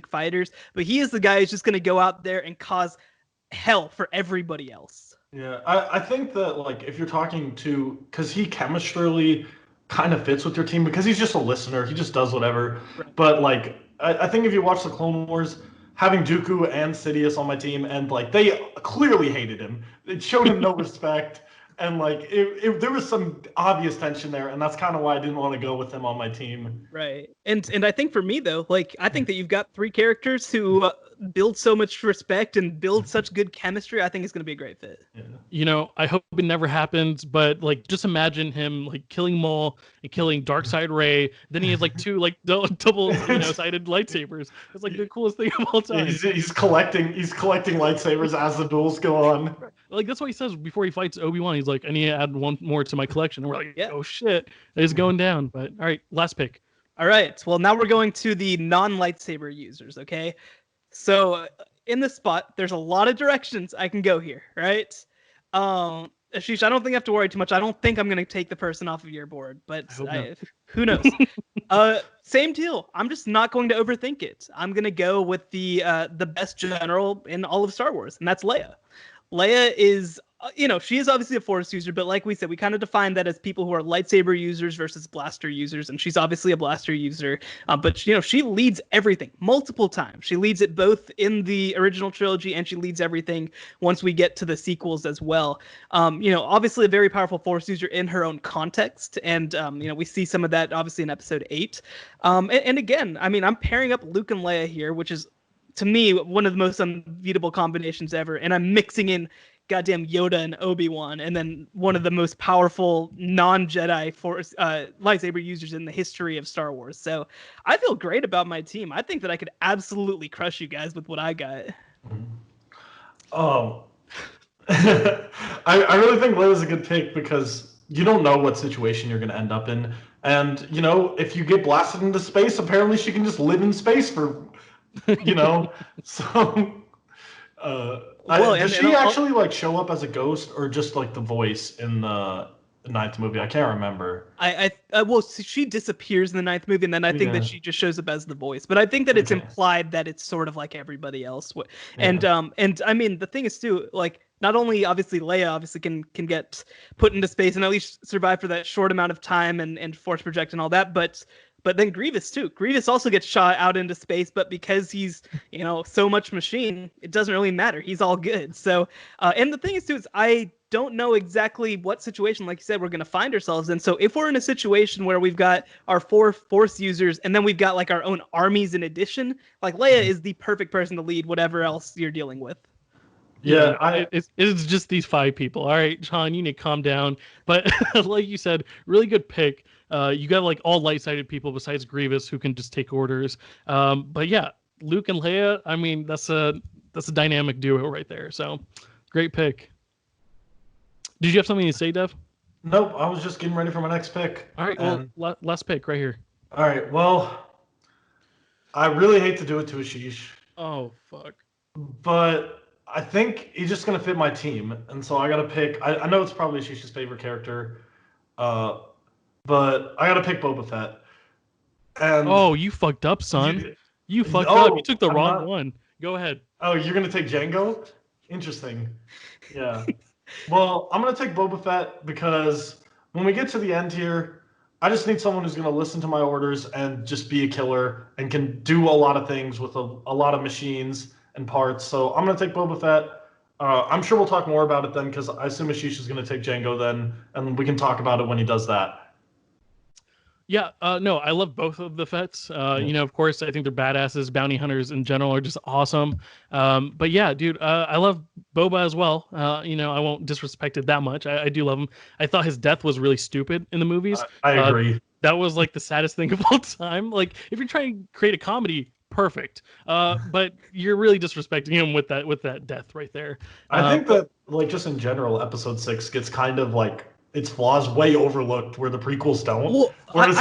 fighters, but he is the guy who's just going to go out there and cause hell for everybody else. Yeah, I think that, like, if you're talking to, because he chemistrily kind of fits with your team, because he's just a listener, he just does whatever. Right. But like, I think if you watch the Clone Wars, having Dooku and Sidious on my team, and like they clearly hated him, it showed him no respect. And like, there was some obvious tension there, and that's kind of why I didn't want to go with him on my team. Right, and I think for me though, like, I think that you've got 3 characters who build so much respect and build such good chemistry. I think it's going to be a great fit. Yeah. I hope it never happens, but like, just imagine him like killing Maul and killing Darkseid Rey. Then he has like 2 like double sided lightsabers. It's like the coolest thing of all time. He's collecting lightsabers as the duels go on. Like, that's what he says before he fights Obi-Wan. He's like, I need to add 1 more to my collection. And we're like, oh shit, it's going down. But all right, last pick. All right, well, now we're going to the non-lightsaber users, okay? So in this spot, there's a lot of directions I can go here, right? Ashish, I don't think I have to worry too much. I don't think I'm going to take the person off of your board, but who knows? Same deal. I'm just not going to overthink it. I'm going to go with the best general in all of Star Wars, and that's Leia. Leia is, she is obviously a Force user, but like we said, we kind of define that as people who are lightsaber users versus blaster users, and she's obviously a blaster user. But she leads everything multiple times. She leads it both in the original trilogy, and she leads everything once we get to the sequels as well. Obviously a very powerful Force user in her own context, and we see some of that obviously in Episode 8. And again, I mean, I'm pairing up Luke and Leia here, which is, to me, one of the most unbeatable combinations ever. And I'm mixing in goddamn Yoda and Obi-Wan, and then one of the most powerful non-Jedi Force lightsaber users in the history of Star Wars. So I feel great about my team. I think that I could absolutely crush you guys with what I got. I really think Leia's a good pick, because you don't know what situation you're going to end up in. And, if you get blasted into space, apparently she can just live in space for... so does she actually like show up as a ghost, or just like the voice in the 9th movie? I can't remember. Well, she disappears in the 9th movie, and then I think that she just shows up as the voice. But I think that it's implied that it's sort of like everybody else. And I mean, the thing is too, like, not only obviously Leia obviously can get put into space and at least survive for that short amount of time and force project and all that, but then Grievous too. Grievous also gets shot out into space, but because he's, so much machine, it doesn't really matter. He's all good. So, and the thing is too, is I don't know exactly what situation, like you said, we're going to find ourselves in. So if we're in a situation where we've got our 4 Force users, and then we've got like our own armies in addition, like Leia is the perfect person to lead whatever else you're dealing with. Yeah, it's just these 5 people. All right, Sean, you need to calm down. But like you said, really good pick. You got like all light-sided people besides Grievous who can just take orders. But yeah, Luke and Leia, I mean, that's a dynamic duo right there. So great pick. Did you have something to say, Dev? Nope, I was just getting ready for my next pick. All right, well, last pick right here. All right, well, I really hate to do it to Ashish. Oh, fuck. But I think he's just going to fit my team. And so I got to pick, I know it's probably Ashish's favorite character. but I gotta pick Boba Fett. And Oh, you fucked up, son. You fucked up. You oh, took the I'm wrong not. one. Go ahead. Oh, you're gonna take Django? Interesting. Yeah. Well, I'm gonna take Boba Fett because when we get to the end here, I just need someone who's gonna listen to my orders and just be a killer and can do a lot of things with a lot of machines and parts. So I'm gonna take Boba Fett. I'm sure we'll talk more about it then because I assume Ashish is gonna take Django then, and we can talk about it when he does that. Yeah, no, I love both of the Fets. Yeah. Of course, I think they're badasses. Bounty hunters in general are just awesome. But yeah, dude, I love Boba as well. I won't disrespect it that much. I do love him. I thought his death was really stupid in the movies. I agree. That was like the saddest thing of all time. Like, if you're trying to create a comedy, perfect. But you're really disrespecting him with that death right there. I think that, like, just in general, Episode 6 gets kind of like its flaws way overlooked where the prequels don't. Well, Whereas,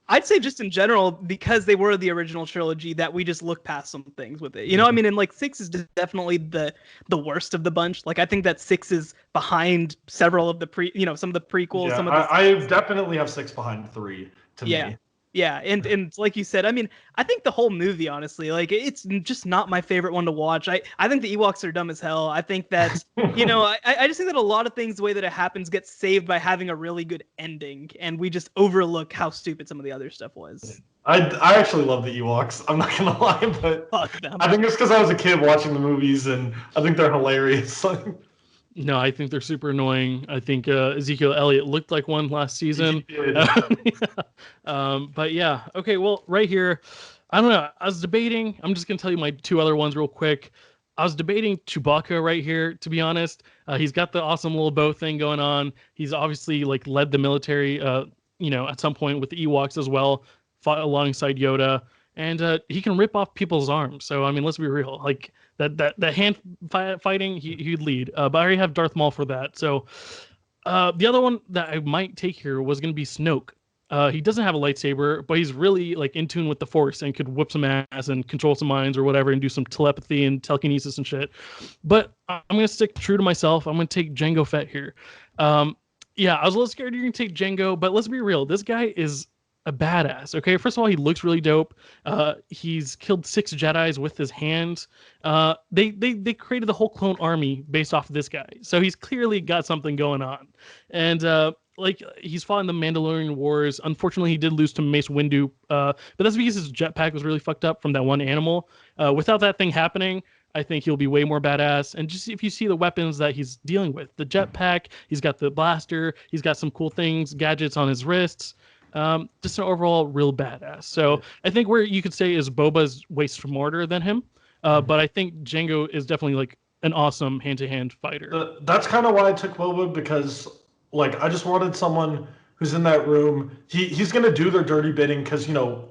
I'd say just in general, because they were the original trilogy, that we just look past some things with it. I mean, and like 6 is definitely the worst of the bunch. Like, I think that 6 is behind several of the some of the prequels. Yeah, some of the I definitely have 6 behind 3 to me. Yeah, and like you said, I mean, I think the whole movie, honestly, like, it's just not my favorite one to watch. I think the Ewoks are dumb as hell. I think that, I just think that a lot of things, the way that it happens, gets saved by having a really good ending, and we just overlook how stupid some of the other stuff was. I actually love the Ewoks. I'm not gonna lie, but Fuck them. I think it's because I was a kid watching the movies, and I think they're hilarious. No, I think they're super annoying. I think Ezekiel Elliott looked like one last season. But yeah, okay. Well, right here, I don't know. I was debating. I'm just gonna tell you my two other ones real quick. I was debating Chewbacca right here. To be honest, he's got the awesome little bow thing going on. He's obviously like led the military. At some point with the Ewoks as well, fought alongside Yoda, and he can rip off people's arms. So I mean, let's be real. Like that hand fighting, he'd lead. But I already have Darth Maul for that. So the other one that I might take here was going to be Snoke. He doesn't have a lightsaber, but he's really like in tune with the Force and could whip some ass and control some minds or whatever and do some telepathy and telekinesis and shit. But I'm gonna stick true to myself. I'm gonna take Jango Fett here. Yeah, I was a little scared you're gonna take Jango, but let's be real. This guy is a badass. Okay, first of all, he looks really dope. He's killed 6 Jedis with his hands. They created the whole clone army based off of this guy, so he's clearly got something going on. And like he's fought in the Mandalorian Wars. Unfortunately, he did lose to Mace Windu, but that's because his jetpack was really fucked up from that one animal. Without that thing happening, I think he'll be way more badass. And just if you see the weapons that he's dealing with, the jetpack, he's got the blaster, he's got some cool things, gadgets on his wrists. Just an overall real badass. So I think where you could say is Boba's way smarter than him, but I think Jango is definitely like an awesome hand-to-hand fighter. That's kind of why I took Boba, because like I just wanted someone who's in that room. He's gonna do their dirty bidding because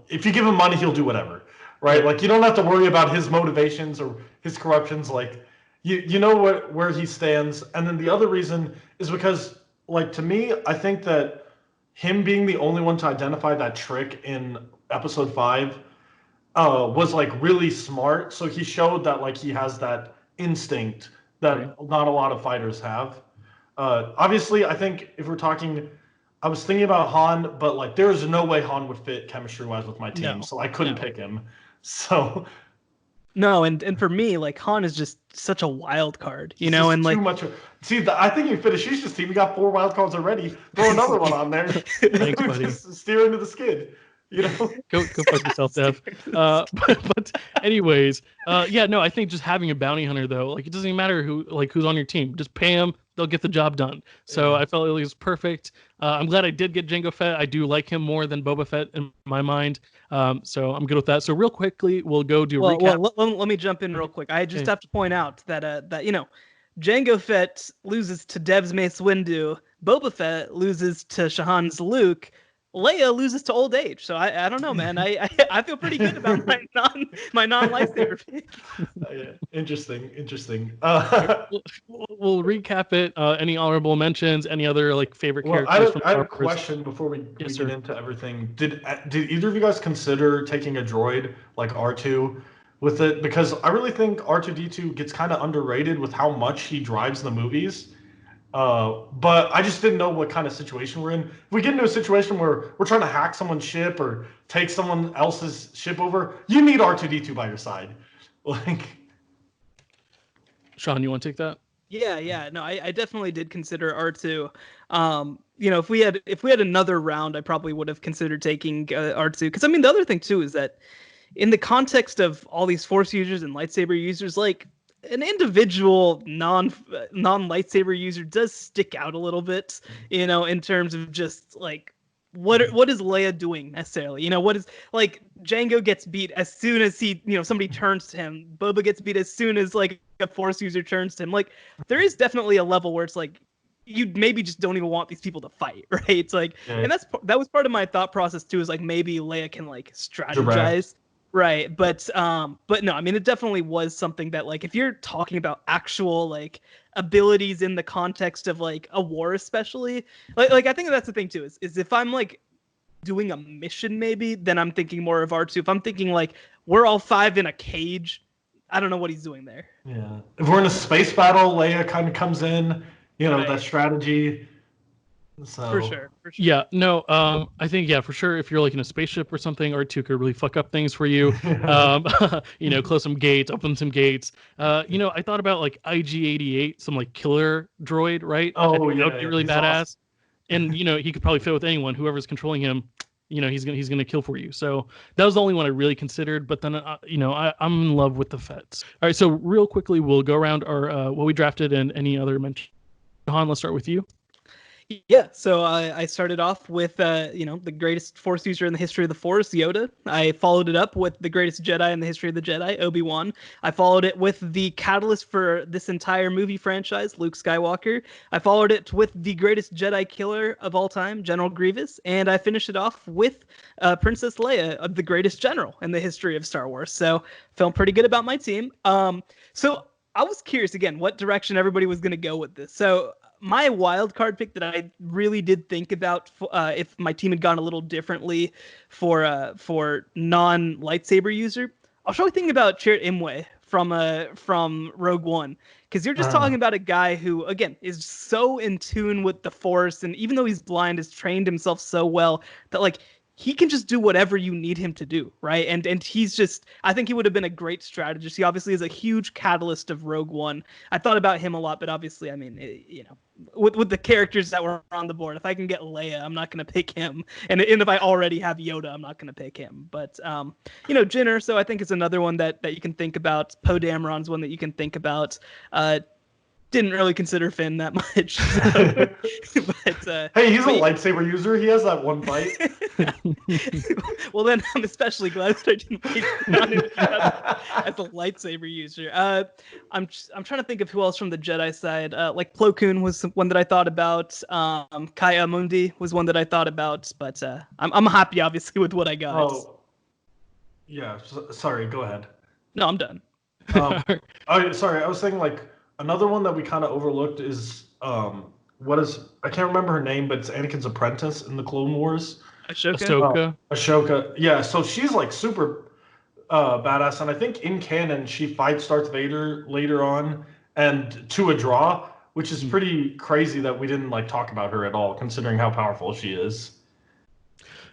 if you give him money, he'll do whatever, right? Like you don't have to worry about his motivations or his corruptions. Like you know where he stands. And then the other reason is because, like, to me, I think that him being the only one to identify that trick in Episode 5 was like really smart. So he showed that like he has that instinct that not a lot of fighters have. Obviously, I think if we're talking, I was thinking about Han, but like there's no way Han would fit chemistry-wise with my team, so I couldn't pick him. So no, and for me, like Han is just such a wild card, and like too much. See, I think you fit Ashish's team. You got 4 wild cards already. Throw another one on there. Thanks, buddy. Just steer into the skid. Go fuck yourself, Dev. But anyways, yeah, no, I think just having a bounty hunter though, like it doesn't even matter who's on your team. Just pay them, they'll get the job done. So I felt it was perfect. I'm glad I did get Jango Fett. I do like him more than Boba Fett in my mind. So I'm good with that. So real quickly, we'll go do a recap. Well, let me jump in real quick. I just have to point out that Jango Fett loses to Dev's Mace Windu. Boba Fett loses to Shahan's Luke. Leia loses to old age. So I don't know, man. I feel pretty good about my non lightsaber pick. Interesting. We'll recap it. Any honorable mentions? Any other like favorite characters? I have a question before we get into everything. Did either of you guys consider taking a droid like R2 with it? Because I really think R2D2 gets kind of underrated with how much he drives the movies. But I just didn't know what kind of situation we're in. If we get into a situation where we're trying to hack someone's ship or take someone else's ship over, you need R2D2 by your side. Like, Sean, you want to take that? Yeah. No, I definitely did consider R2. If we had another round, I probably would have considered taking R2. Because I mean, the other thing too is that in the context of all these Force users and lightsaber users, like an individual non lightsaber user does stick out a little bit, in terms of just like what is Leia doing necessarily? What is like Django gets beat as soon as somebody turns to him. Boba gets beat as soon as like a Force user turns to him. Like there is definitely a level where it's like you maybe just don't even want these people to fight, right? It's like, and that was part of my thought process too. Is like maybe Leia can like strategize. Direct. Right, but no, I mean it definitely was something that like if you're talking about actual like abilities in the context of like a war, especially like I think that's the thing too is if I'm like doing a mission maybe, then I'm thinking more of R2. If I'm thinking like we're all 5 in a cage, I don't know what he's doing there. Yeah, if we're in a space battle, Leia kind of comes in. Right. That strategy. So For sure. Yeah, no, I think for sure. If you're like in a spaceship or something, R2 could really fuck up things for you. Close some gates, open some gates. I thought about like IG-88, some like killer droid, right? Oh, I think that would yeah, be really he's badass. awesome. And he could probably fit with anyone, whoever's controlling him. He's gonna kill for you. So that was the only one I really considered. But then I'm in love with the Fets. All right, so real quickly we'll go around our what we drafted and any other mention. Han, let's start with you. Yeah, so I started off with the greatest Force user in the history of the Force, Yoda. I followed it up with the greatest Jedi in the history of the Jedi, Obi-Wan. I followed it with the catalyst for this entire movie franchise, Luke Skywalker. I followed it with the greatest Jedi killer of all time, General Grievous, and I finished it off with Princess Leia, the greatest general in the history of Star Wars. So felt pretty good about my team. So I was curious again what direction everybody was going to go with this. So my wild card pick that I really did think about if my team had gone a little differently for non lightsaber user, I was probably thinking about Chirrut Imwe from Rogue One, because you're just talking about a guy who again is so in tune with the Force, and even though he's blind, has trained himself so well that like he can just do whatever you need him to do, right? And he's just, I think he would have been a great strategist. He obviously is a huge catalyst of Rogue One. I thought about him a lot, but obviously, I mean, with the characters that were on the board, if I can get Leia, I'm not going to pick him. And if I already have Yoda, I'm not going to pick him. But, Jyn Erso, I think is another one that you can think about. Poe Dameron's one that you can think about. Didn't really consider Finn that much. But, hey, he's a lightsaber user. He has that one fight. Well, then I'm especially glad that I didn't pick him as a lightsaber user. I'm trying to think of who else from the Jedi side. Like Plo Koon was one that I thought about. Kaya Mundi was one that I thought about. But I'm happy, obviously, with what I got. Oh, yeah. Sorry. Go ahead. No, I'm done. Sorry. I was saying like another one that we kind of overlooked is I can't remember her name, but it's Anakin's apprentice in the Clone Wars. Ahsoka. Yeah, so she's like super badass, and I think in canon she fights Darth Vader later on and to a draw, which is pretty crazy that we didn't like talk about her at all, considering how powerful she is.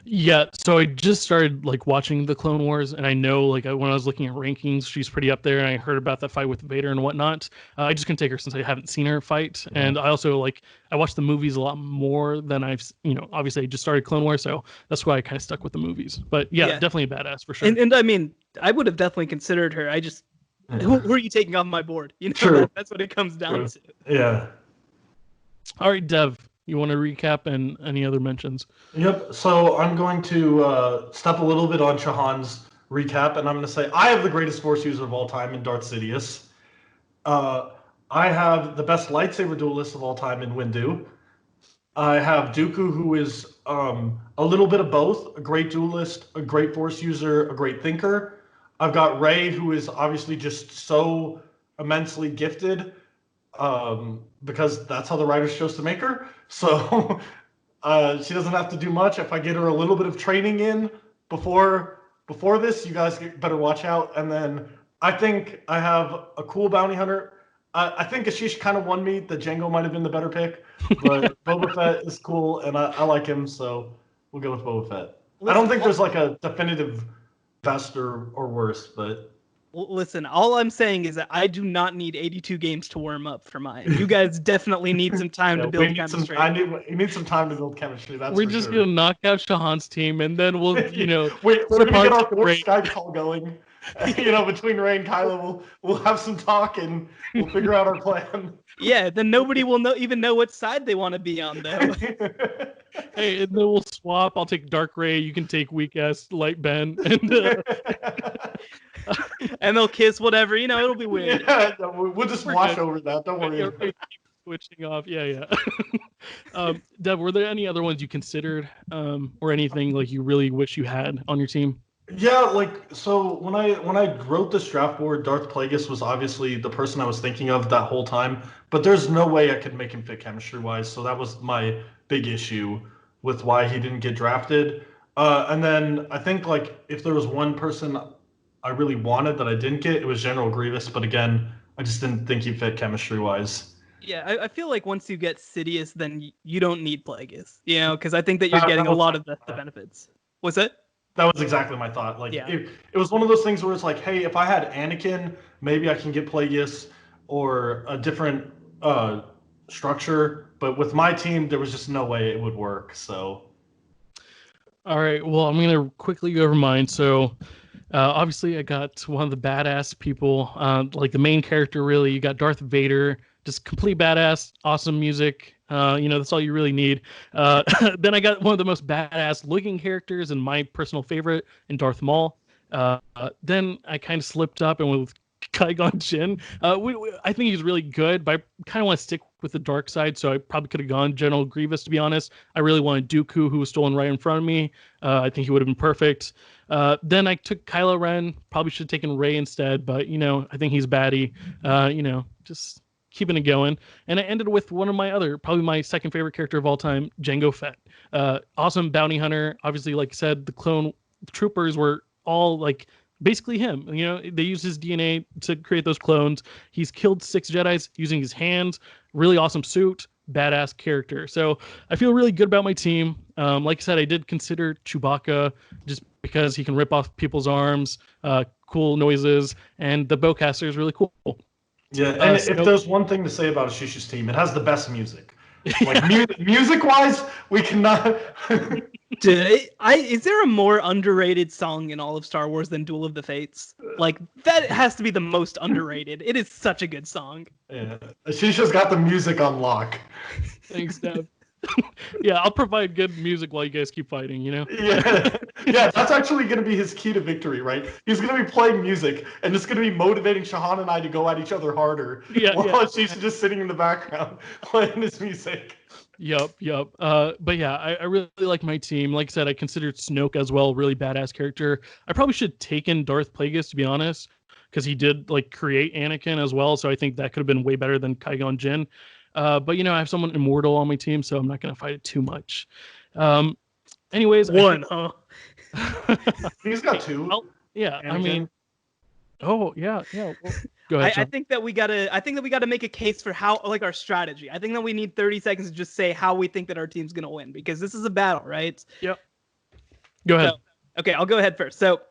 Yeah, so I just started like watching the Clone Wars, and I know like when I was looking at rankings, she's pretty up there, and I heard about that fight with Vader and whatnot. I just couldn't take her since I haven't seen her fight, and I also I watched the movies a lot more than obviously I just started Clone Wars, so that's why I kind of stuck with the movies. But yeah, definitely a badass for sure. And I mean, I would have definitely considered her. I just who are you taking off my board? That's what it comes down to. Yeah. All right, Dev. You want to recap and any other mentions? Yep. So I'm going to step a little bit on Shahan's recap, and I'm going to say I have the greatest Force user of all time in Darth Sidious. I have the best lightsaber duelist of all time in Windu. I have Dooku, who is a little bit of both, a great duelist, a great Force user, a great thinker. I've got Rey, who is obviously just so immensely gifted, because that's how the writers chose to make her. So she doesn't have to do much. If I get her a little bit of training in before this, you guys better watch out. And then I think I have a cool bounty hunter. I think Ashish kind of won me. The Django might have been the better pick, but Boba Fett is cool, and I like him, so we'll go with Boba Fett. I don't Listen, think there's like a definitive best or worse, but listen, all I'm saying is that I do not need 82 games to warm up for mine. You guys definitely need some time to build chemistry. You need some time to build chemistry. That's We're for just sure. gonna knock out Shahan's team, and then we'll, we're gonna get our fourth Ray. Skype call going. Between Ray and Kylo, we'll have some talk and we'll figure out our plan. Yeah, then nobody will even know what side they want to be on, though. Hey, and then we'll swap. I'll take Dark Ray. You can take weak ass Light Ben, and they'll kiss. Whatever, it'll be weird. Yeah, we'll just wash over that. Don't worry. Switching off. Yeah. Dev, were there any other ones you considered, or anything like you really wish you had on your team? Yeah, so when I wrote this draft board, Darth Plagueis was obviously the person I was thinking of that whole time, but there's no way I could make him fit chemistry-wise, so that was my big issue with why he didn't get drafted. And then I think if there was one person I really wanted that I didn't get, it was General Grievous, but again, I just didn't think he fit chemistry-wise. Yeah, I feel like once you get Sidious, then you don't need Plagueis, because I think that you're getting a lot of the benefits. What's that? That was exactly my thought. It was one of those things where it's like, hey, if I had Anakin, maybe I can get Plagueis or a different structure. But with my team, there was just no way it would work. So, all right. Well, I'm gonna quickly go over mine. So, obviously, I got one of the badass people, like the main character. Really, you got Darth Vader, just complete badass, awesome music. That's all you really need. Then I got one of the most badass looking characters and my personal favorite in Darth Maul. Then I kind of slipped up and went with Qui-Gon Jinn. I think he's really good, but I kind of want to stick with the dark side, so I probably could have gone General Grievous, to be honest. I really wanted Dooku, who was stolen right in front of me. I think he would have been perfect. Then I took Kylo Ren. Probably should have taken Rey instead, but, I think he's baddie. Just keeping it going. And I ended with one of probably my second favorite character of all time, Jango Fett. Awesome bounty hunter. Obviously, like I said, the clone troopers were all basically him. They used his DNA to create those clones. He's killed 6 Jedis using his hands. Really awesome suit. Badass character. So I feel really good about my team. Like I said, I did consider Chewbacca just because he can rip off people's arms, cool noises, and the bowcaster is really cool. Yeah, and if there's one thing to say about Ashish's team, it has the best music. Music-wise, we cannot. Is there a more underrated song in all of Star Wars than Duel of the Fates? That has to be the most underrated. It is such a good song. Yeah, Ashisha's got the music on lock. Thanks, Deb. Yeah, I'll provide good music while you guys keep fighting, Yeah, that's actually going to be his key to victory, right? He's going to be playing music, and it's going to be motivating Shahan and I to go at each other harder. While she's just sitting in the background playing his music. Yep. But yeah, I really like my team. Like I said, I considered Snoke as well, really badass character. I probably should have taken Darth Plagueis, to be honest, because he did create Anakin as well. So I think that could have been way better than Qui-Gon Jinn. But I have someone immortal on my team, so I'm not going to fight it too much. Anyways, huh? He's got 2. Well, yeah, Anakin. I mean, yeah. Well, go ahead. I think that we gotta make a case for how our strategy. I think that we need 30 seconds to just say how we think that our team's gonna win, because this is a battle, right? Yep. Go ahead. Okay, I'll go ahead first. So,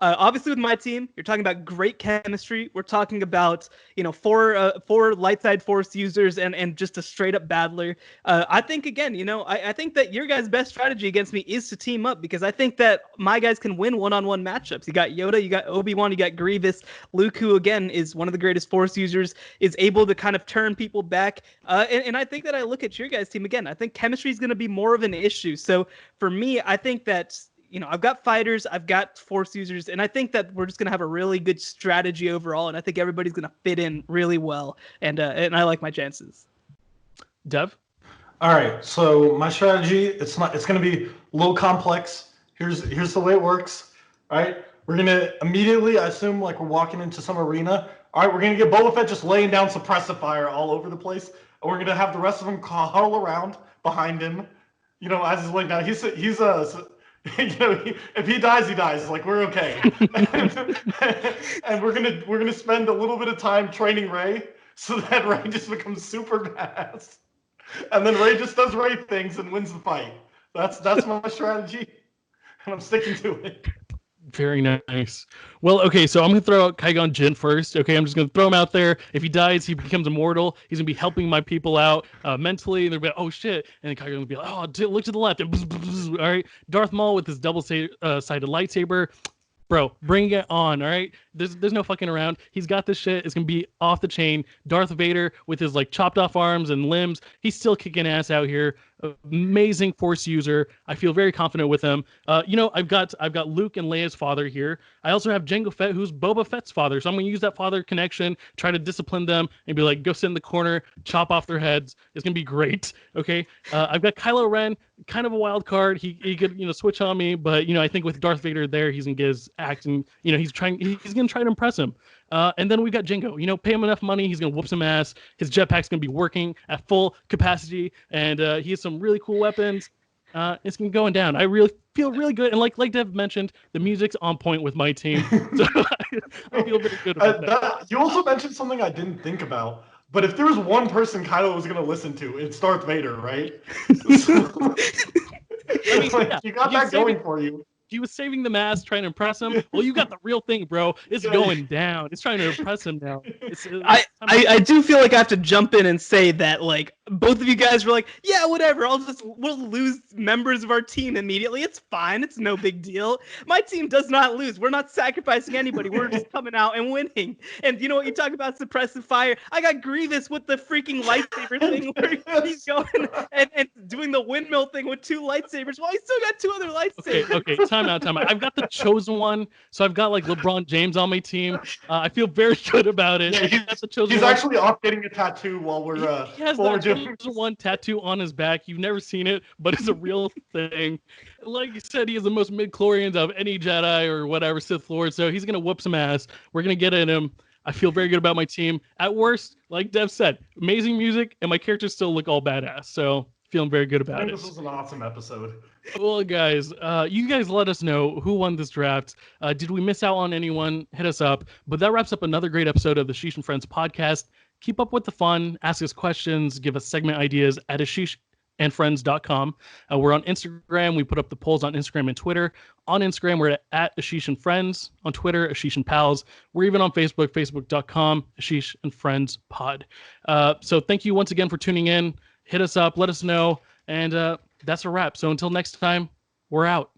obviously, with my team, you're talking about great chemistry. We're talking about 4 light side force users and just a straight up battler. I think again, I think that your guys' best strategy against me is to team up, because I think that my guys can win one-on-one matchups. You got Yoda, you got Obi-Wan, you got Grievous. Luke, who again is one of the greatest force users, is able to kind of turn people back. And I think that I look at your guys' team again. I think chemistry is going to be more of an issue. So for me, I think that I've got fighters, I've got force users, and I think that we're just going to have a really good strategy overall, and I think everybody's going to fit in really well, and I like my chances. Dev? All right, so my strategy, it's going to be a little complex. Here's the way it works. All right, we're going to immediately, I assume we're walking into some arena. All right, we're going to get Boba Fett just laying down suppressive fire all over the place, and we're going to have the rest of them huddle around behind him, as he's laying down. He's if he dies, he dies. We're okay. And we're gonna spend a little bit of time training Rey so that Ray just becomes super badass. And then Ray just does Ray things and wins the fight. That's my strategy, and I'm sticking to it. Very nice. Well, okay, so I'm gonna throw out Qui-Gon Jinn first. Okay, I'm just gonna throw him out there. If he dies, he becomes immortal. He's gonna be helping my people out mentally. And they'll be like, "Oh shit!" And then Qui-Gon will be like, "Oh, look to the left." And bzz, bzz, bzz. All right, Darth Maul with his double-sided lightsaber. Bro, bring it on, all right? There's no fucking around. He's got this shit. It's going to be off the chain. Darth Vader with his like chopped off arms and limbs. He's still kicking ass out here. Amazing Force user. I feel very confident with him. I've got Luke and Leia's father here. I also have Jango Fett, who's Boba Fett's father. So I'm going to use that father connection, try to discipline them, and be like, go sit in the corner, chop off their heads. It's going to be great. Okay. I've got Kylo Ren, kind of a wild card. He could switch on me, but I think with Darth Vader there, he's going to get his acting. He's going to try to impress him. And then we got Jango. Pay him enough money, he's gonna whoop some ass. His jetpack's gonna be working at full capacity, and he has some really cool weapons. It's gonna going down. I really feel really good, and like Dev mentioned, the music's on point with my team, so I feel very good about that. You also mentioned something I didn't think about. But if there was one person Kylo was gonna listen to, it's Darth Vader, right? You got that going for you. He was saving the mask, trying to impress him. Well, you got the real thing, bro. It's going down. It's trying to impress him now. I do feel like I have to jump in and say that, like, both of you guys were like, yeah, whatever. We'll lose members of our team immediately. It's fine. It's no big deal. My team does not lose. We're not sacrificing anybody. We're just coming out and winning. And you know what you talk about suppressive fire? I got Grievous with the freaking lightsaber thing where he's going and doing the windmill thing with 2 lightsabers. Well, he still got 2 other lightsabers. Okay. Time out. I've got the chosen one, so I've got like LeBron James on my team. I feel very good about it. Yeah, he's actually off getting a tattoo while we're he has that chosen one tattoo on his back. You've never seen it, but it's a real thing. Like you said, he has the most mid-chlorians of any Jedi or whatever Sith Lord, so he's gonna whoop some ass. We're gonna get at him. I feel very good about my team. At worst, like Dev said, amazing music, and my characters still look all badass. So feeling very good about it. This was an awesome episode. Well, guys, you guys let us know who won this draft. Did we miss out on anyone? Hit us up. But that wraps up another great episode of the Ashish and Friends podcast. Keep up with the fun. Ask us questions. Give us segment ideas at AshishAndFriends.com. We're on Instagram. We put up the polls on Instagram and Twitter. On Instagram, we're at Ashish and Friends. On Twitter, Ashish and Pals. We're even on Facebook, Facebook.com, Ashish and Friends Pod. So thank you once again for tuning in. Hit us up. Let us know. And that's a wrap. So until next time, we're out.